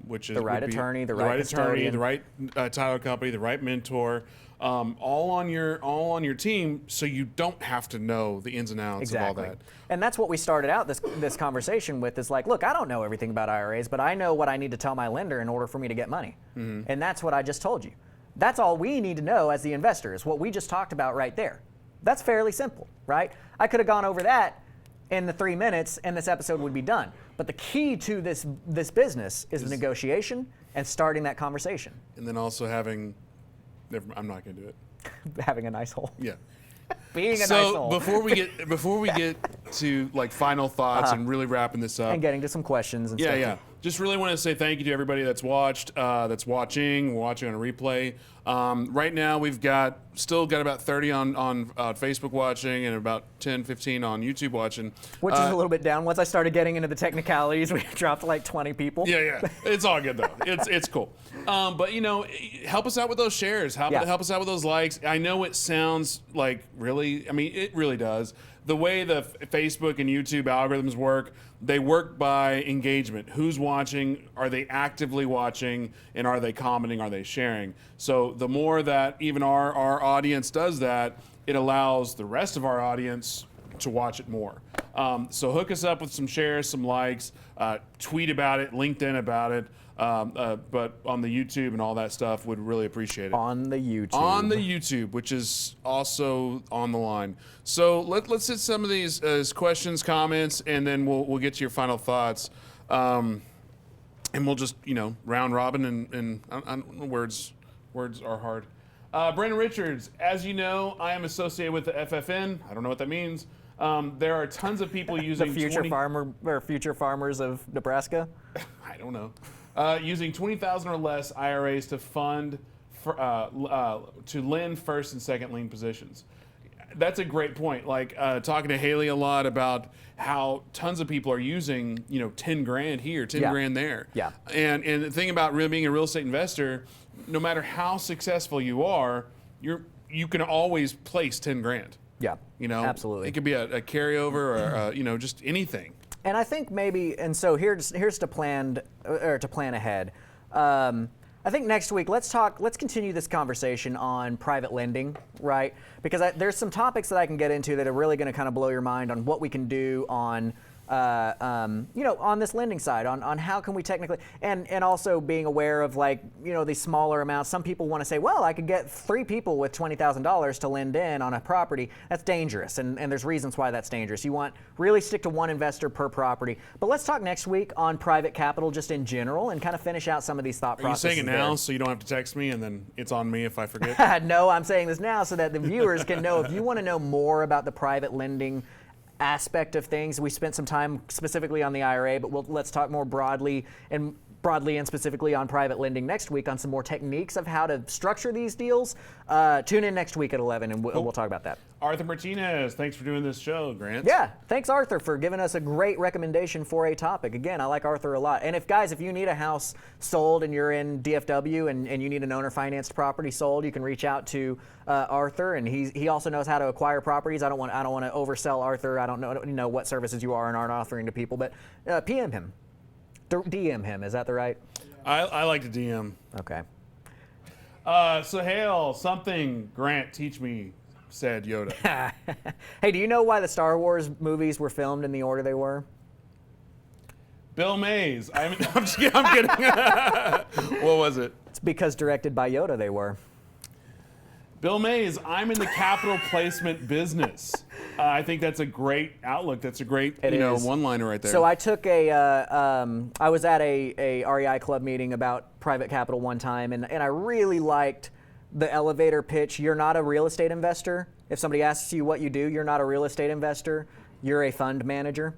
which is the right attorney, the right title company, the right mentor, all on your team, so you don't have to know the ins and outs of all that. And that's what we started out this conversation with. Is like, look, I don't know everything about IRAs, but I know what I need to tell my lender in order for me to get money, and that's what I just told you. That's all we need to know as the investor, is what we just talked about right there. That's fairly simple, right? I could have gone over that in the 3 minutes, and this episode would be done. But the key to this business is negotiation and starting that conversation. And then also having, I'm not going to do it. Having a nice hole. Yeah. Being a nice hole. before we get to like final thoughts and really wrapping this up and getting to some questions and stuff. Yeah. Just really want to say thank you to everybody that's watched, that's watching. We're watching on a replay. Right now we've still got about 30 on Facebook watching and about 10, 15 on YouTube watching. Which is a little bit down. Once I started getting into the technicalities, we dropped like 20 people. Yeah. It's all good though. It's cool. But help us out with those shares. Help us out with those likes. I know it sounds like really, it really does. The way the Facebook and YouTube algorithms work, they work by engagement. Who's watching? Are they actively watching? And are they commenting? Are they sharing? So the more that even our audience does that, it allows the rest of our audience to watch it more. So hook us up with some shares, some likes, tweet about it, LinkedIn about it. But on the YouTube and all that stuff, would really appreciate it. On the YouTube, which is also on the line. So let's hit some of these questions, comments, and then we'll get to your final thoughts. And we'll just round robin and words are hard. Brandon Richards, as you know, I am associated with the FFN. I don't know what that means. There are tons of people using the future farmers of Nebraska. I don't know. Using 20,000 or less IRAs to fund to lend first and second lien positions. That's a great point. Like talking to Haley a lot about how tons of people are using 10 grand here, 10 grand there. Yeah. And the thing about really being a real estate investor, no matter how successful you are, you can always place 10 grand. Yeah. Absolutely. It could be a carryover or just anything. And I think maybe, and so here's to plan ahead. I think next week let's continue this conversation on private lending, right? Because there's some topics that I can get into that are really going to kind of blow your mind on what we can do on on this lending side, on how can we technically, and also being aware of these smaller amounts. Some people want to say, well, I could get 3 people with $20,000 to lend in on a property. That's dangerous, and there's reasons why that's dangerous. You want really stick to one investor per property. But let's talk next week on private capital just in general and kind of finish out some of these thought processes. Are you saying it now there. So you don't have to text me and then it's on me if I forget? No, I'm saying this now so that the viewers can know. If you want to know more about the private lending aspect of things, we spent some time specifically on the IRA, but let's talk more broadly and specifically on private lending next week on some more techniques of how to structure these deals. Tune in next week at 11 and we'll talk about that. Arthur Martinez, thanks for doing this show, Grant. Yeah, thanks Arthur for giving us a great recommendation for a topic. Again, I like Arthur a lot. And if you need a house sold and you're in DFW and you need an owner financed property sold, you can reach out to Arthur, and he also knows how to acquire properties. I don't want to oversell Arthur. I don't know what services you are and aren't offering to people, but PM him. DM him, is that the right? I like to DM. Okay. So Hale, something, Grant, teach me, said Yoda. Hey, do you know why the Star Wars movies were filmed in the order they were? Bill Mays. I'm just kidding. I'm kidding. What was it? It's because directed by Yoda they were. Bill Mays, I'm in the capital placement business. I think that's a great outlook. That's a great one-liner right there. So I took I was at a REI club meeting about private capital one time, and I really liked the elevator pitch. You're not a real estate investor. If somebody asks you what you do, you're not a real estate investor. You're a fund manager.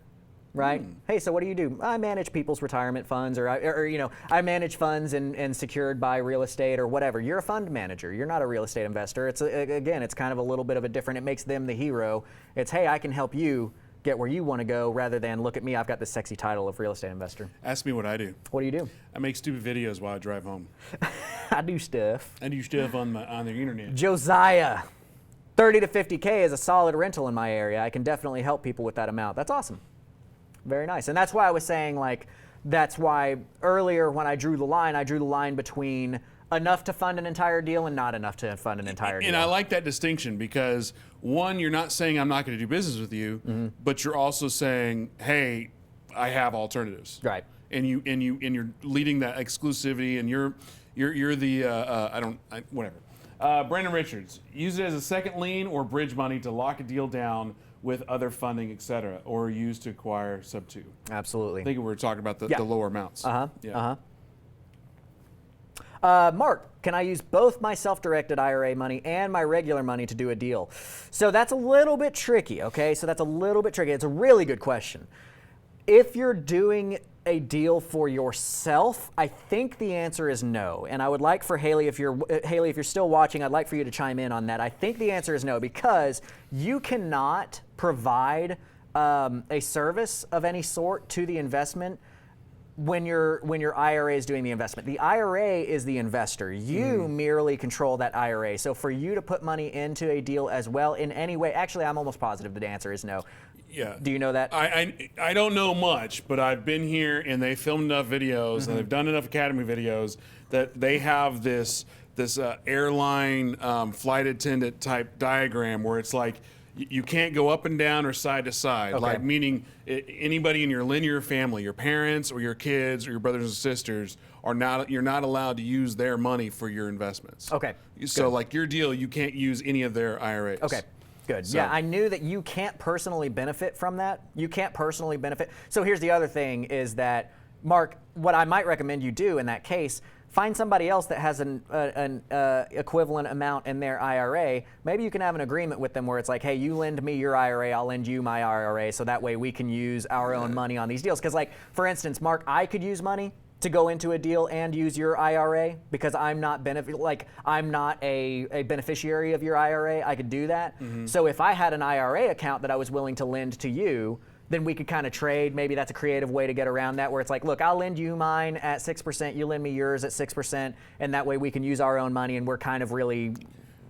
Right? Hey, so what do you do? I manage people's retirement funds, or I manage funds and secured by real estate or whatever. You're a fund manager. You're not a real estate investor. It's again, it's kind of a little bit of a different. It makes them the hero. It's, hey, I can help you get where you want to go, rather than look at me. I've got this sexy title of real estate investor. Ask me what I do. What do you do? I make stupid videos while I drive home. I do stuff. I do stuff on the internet. Josiah, 30 to 50K is a solid rental in my area. I can definitely help people with that amount. That's awesome. Very nice. And that's why I was saying, like, that's why earlier when I drew the line between enough to fund an entire deal and not enough to fund an entire deal. And I like that distinction because, one, you're not saying I'm not going to do business with you, but you're also saying, hey, I have alternatives. Right. And you're leading that exclusivity, and you're the whatever. Brandon Richards, use it as a second lien or bridge money to lock a deal down with other funding, et cetera, or used to acquire sub 2. Absolutely. I think we were talking about the lower amounts. Mark, can I use both my self-directed IRA money and my regular money to do a deal? So that's a little bit tricky, okay? So that's a little bit tricky. It's a really good question. If you're doing a deal for yourself, I think the answer is no. And I would like for Haley, if you're still watching, I'd like for you to chime in on that. I think the answer is no, because you cannot provide a service of any sort to the investment when your IRA is doing the investment. The IRA is the investor. You merely control that IRA. So for you to put money into a deal as well in any way, actually, I'm almost positive the answer is no. Yeah. Do you know that? I don't know much, but I've been here and they filmed enough videos and they've done enough Academy videos that they have this airline flight attendant type diagram where it's like you can't go up and down or side to side. Okay. Like meaning anybody in your linear family, your parents or your kids or your brothers and sisters you're not allowed to use their money for your investments. Okay. So like your deal, you can't use any of their IRAs. Okay. Good. So. Yeah, I knew that you can't personally benefit from that. You can't personally benefit. So here's the other thing is that, Mark, what I might recommend you do in that case, find somebody else that has an equivalent amount in their IRA. Maybe you can have an agreement with them where it's like, hey, you lend me your IRA, I'll lend you my IRA, so that way we can use our own money on these deals. Because, like, for instance, Mark, I could use money to go into a deal and use your IRA because I'm not a beneficiary of your IRA. I could do that. So if I had an IRA account that I was willing to lend to you, then we could kind of trade. Maybe that's a creative way to get around that, where it's like, look, I'll lend you mine at 6%, you lend me yours at 6%, and that way we can use our own money, and we're kind of really.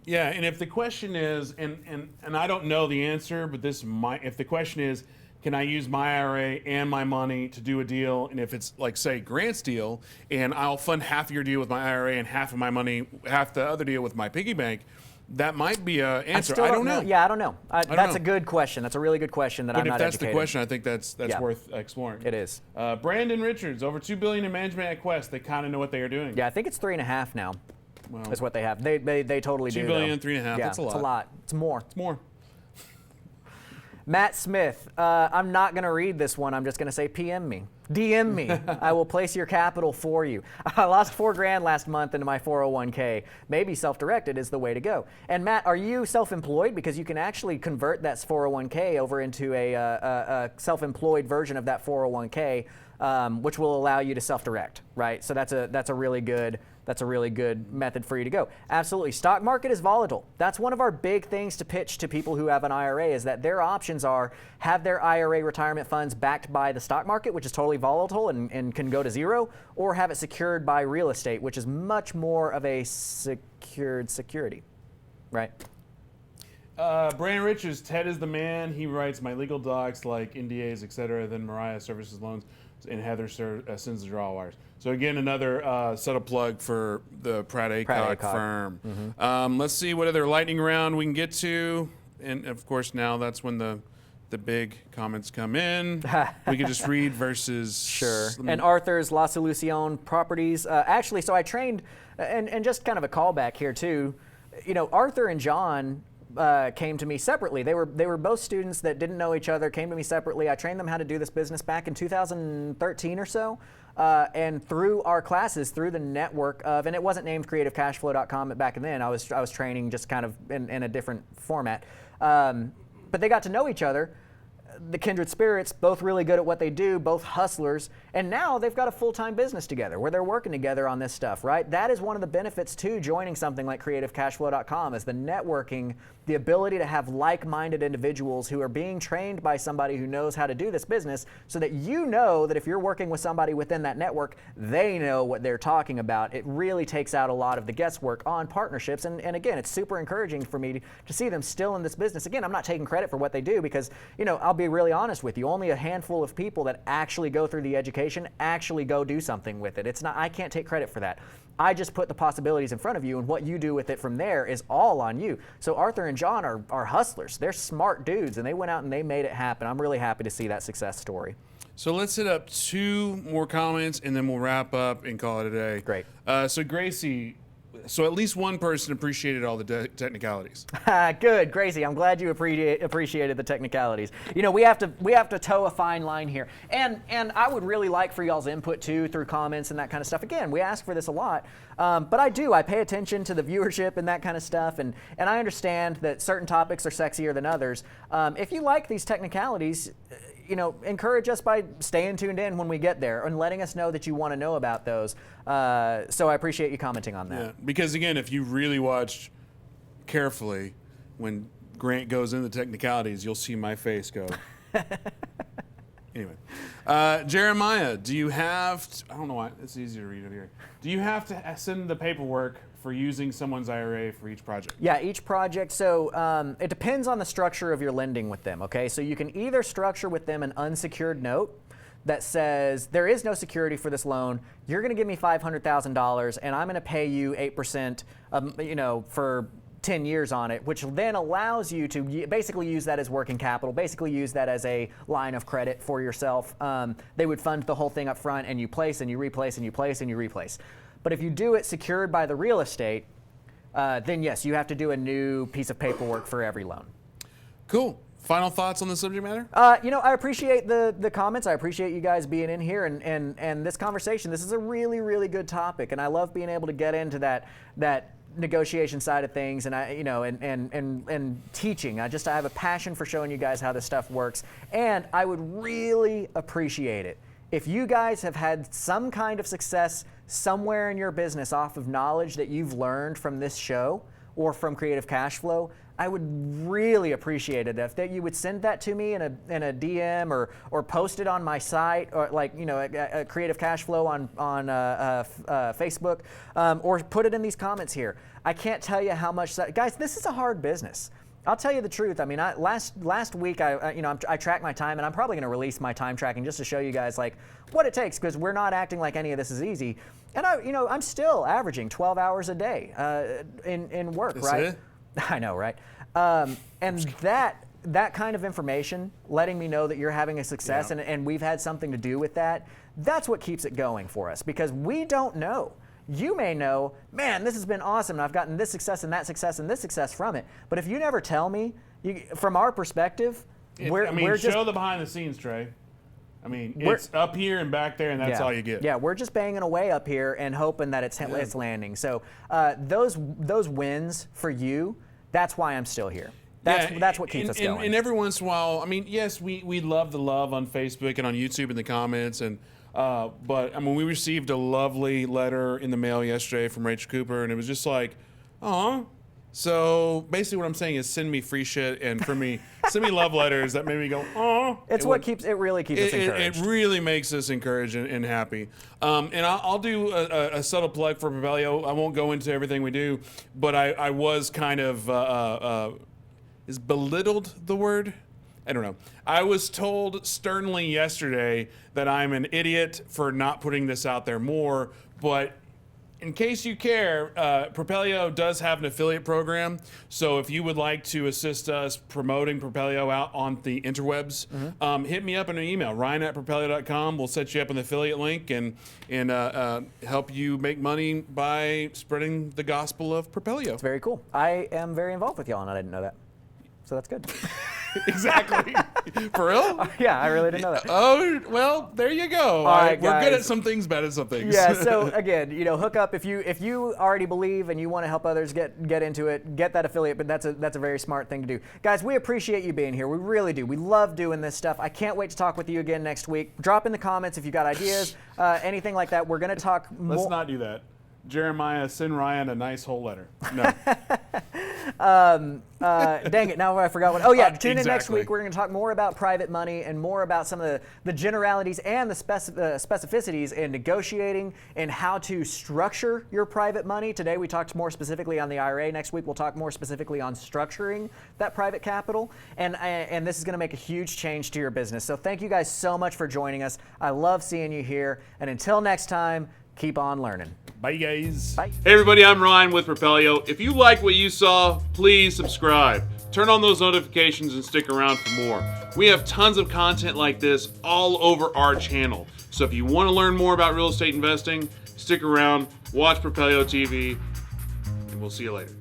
Yeah, and if the question is, and I don't know the answer, but if the question is, can I use my IRA and my money to do a deal? And if it's like, say, Grant's deal, and I'll fund half of your deal with my IRA and half of my money, half the other deal with my piggy bank, that might be an answer. I don't know. Yeah, I don't know. That's a good question. That's a really good question that I'm not educated. But if that's the question, I think that's worth exploring. It is. Brandon Richards, over $2 billion in management at Quest. They kind of know what they are doing. Yeah, I think it's 3.5 now. Well, is what they have. They totally do. 2 billion, 3.5. Yeah, That's a lot. It's a lot. It's more. It's more. Matt Smith, I'm not going to read this one. I'm just going to say PM me. DM me. I will place your capital for you. I lost $4,000 last month into my 401k. Maybe self-directed is the way to go. And Matt, are you self-employed? Because you can actually convert that 401k over into a self-employed version of that 401k, which will allow you to self-direct, right? So that's a really good method for you to go. Absolutely. Stock market is volatile. That's one of our big things to pitch to people who have an IRA, is that their options are have their IRA retirement funds backed by the stock market, which is totally volatile and can go to zero, or have it secured by real estate, which is much more of a secured security, right? Brandon Richards, Ted is the man. He writes my legal docs like NDAs, etc. Then Mariah services loans, and Heather sends the draw wires. So again, another subtle plug for the Pratt Aycock firm. Let's see what other lightning round we can get to, and of course now that's when the the big comments come in. We could just read versus. Sure. And Arthur's La Solución Properties. Actually, so I trained, and just kind of a callback here too. You know, Arthur and John came to me separately. They were both students that didn't know each other, came to me separately. I trained them how to do this business back in 2013 or so. And through our classes, through the network of, and it wasn't named creativecashflow.com back then. I was training just kind of in a different format. But they got to know each other. The kindred spirits, both really good at what they do, both hustlers, and now they've got a full-time business together where they're working together on this stuff, right? That is one of the benefits to joining something like creativecashflow.com is the networking, the ability to have like-minded individuals who are being trained by somebody who knows how to do this business so that you know that if you're working with somebody within that network, they know what they're talking about. It really takes out a lot of the guesswork on partnerships, and again, it's super encouraging for me to see them still in this business. Again, I'm not taking credit for what they do because, you know, I'll be really honest with you, only a handful of people that actually go through the education actually go do something with it. It's not, I can't take credit for that. I just put the possibilities in front of you, and what you do with it from there is all on you. So Arthur and John are hustlers. They're smart dudes, and they went out and they made it happen. I'm really happy to see that success story. So let's hit up 2 more comments, and then we'll wrap up and call it a day. Great. So Gracie, so at least one person appreciated all the technicalities. Good, Gracie. I'm glad you appreciated the technicalities. You know, we have to toe a fine line here, and I would really like for y'all's input too through comments and that kind of stuff. Again, we ask for this a lot, but I pay attention to the viewership and that kind of stuff, and I understand that certain topics are sexier than others. If you like these technicalities, you know, encourage us by staying tuned in when we get there and letting us know that you want to know about those. So I appreciate you commenting on that. Yeah, because again, if you really watch carefully, when Grant goes into the technicalities, you'll see my face go. Anyway, Jeremiah, do you have, I don't know why, it's easy to read it here. Do you have to send the paperwork for using someone's IRA for each project? Yeah, each project. So it depends on the structure of your lending with them, okay? So you can either structure with them an unsecured note that says there is no security for this loan. You're going to give me $500,000 and I'm going to pay you 8%, you know, for 10 years on it, which then allows you to basically use that as working capital, basically use that as a line of credit for yourself. They would fund the whole thing up front, and you place and you replace and you place and you replace. But if you do it secured by the real estate, then yes, you have to do a new piece of paperwork for every loan. Cool. Final thoughts on the subject matter? You know, I appreciate the comments. I appreciate you guys being in here and this conversation. This is a really, really good topic, and I love being able to get into that negotiation side of things, and and teaching. I have a passion for showing you guys how this stuff works, and I would really appreciate it if you guys have had some kind of success somewhere in your business off of knowledge that you've learned from this show or from Creative Cash Flow. I would really appreciate it if you would send that to me in a DM or post it on my site, or like, you know, a Creative Cash Flow on Facebook, or put it in these comments here. I can't tell you how much guys, this is a hard business. I'll tell you the truth. I mean, last week I tracked my time, and I'm probably going to release my time tracking just to show you guys like what it takes, because we're not acting like any of this is easy. And I'm still averaging 12 hours a day in work, That's right? it? I know, right? And that kind of information, letting me know that you're having a success, Yeah. and we've had something to do with that, that's what keeps it going for us, because we don't know. You may know, man, this has been awesome, and I've gotten this success and that success and this success from it. But if you never tell me, from our perspective, we're just show the behind the scenes, Trey. I mean, it's up here and back there, and that's all you get. Yeah, we're just banging away up here and hoping that it's landing. So those wins for you, that's why I'm still here. That's what keeps us going. And every once in a while, I mean, yes, we love the love on Facebook and on YouTube in the comments, and but I mean, we received a lovely letter in the mail yesterday from Rachel Cooper, and it was just like, oh. So basically, what I'm saying is, send me free shit, and for me, send me love letters that made me go, oh. It really keeps us encouraged. It really makes us encouraged and happy. And I'll do a subtle plug for Propelio. I won't go into everything we do, but I was kind of is belittled the word? I don't know. I was told sternly yesterday that I'm an idiot for not putting this out there more, but in case you care, Propelio does have an affiliate program. So if you would like to assist us promoting Propelio out on the interwebs, hit me up in an email, ryan@propelio.com. We'll set you up an affiliate link and help you make money by spreading the gospel of Propelio. It's very cool. I am very involved with y'all, and I didn't know that. So that's good. Exactly. For real? Yeah, I really didn't know that. Oh, well, there you go. All right, we're good guys. at some things, bad at some things. Yeah, so again, hook up if you already believe and you want to help others get into it, get that affiliate, but that's a very smart thing to do. Guys, we appreciate you being here. We really do. We love doing this stuff. I can't wait to talk with you again next week. Drop in the comments if you got ideas, anything like that. We're going to talk more. Let's not do that. Jeremiah, send Ryan a nice whole letter. No. Dang it, now I forgot what. Oh yeah, tune in next Exactly. week. We're going to talk more about private money and more about some of the generalities and the specificities in negotiating and how to structure your private money. Today we talked more specifically on the IRA. Next week we'll talk more specifically on structuring that private capital. And this is going to make a huge change to your business. So thank you guys so much for joining us. I love seeing you here. And until next time, keep on learning. Bye, guys. Bye. Hey everybody, I'm Ryan with Propelio. If you like what you saw, please subscribe. Turn on those notifications and stick around for more. We have tons of content like this all over our channel. So if you want to learn more about real estate investing, stick around, watch Propelio TV, and we'll see you later.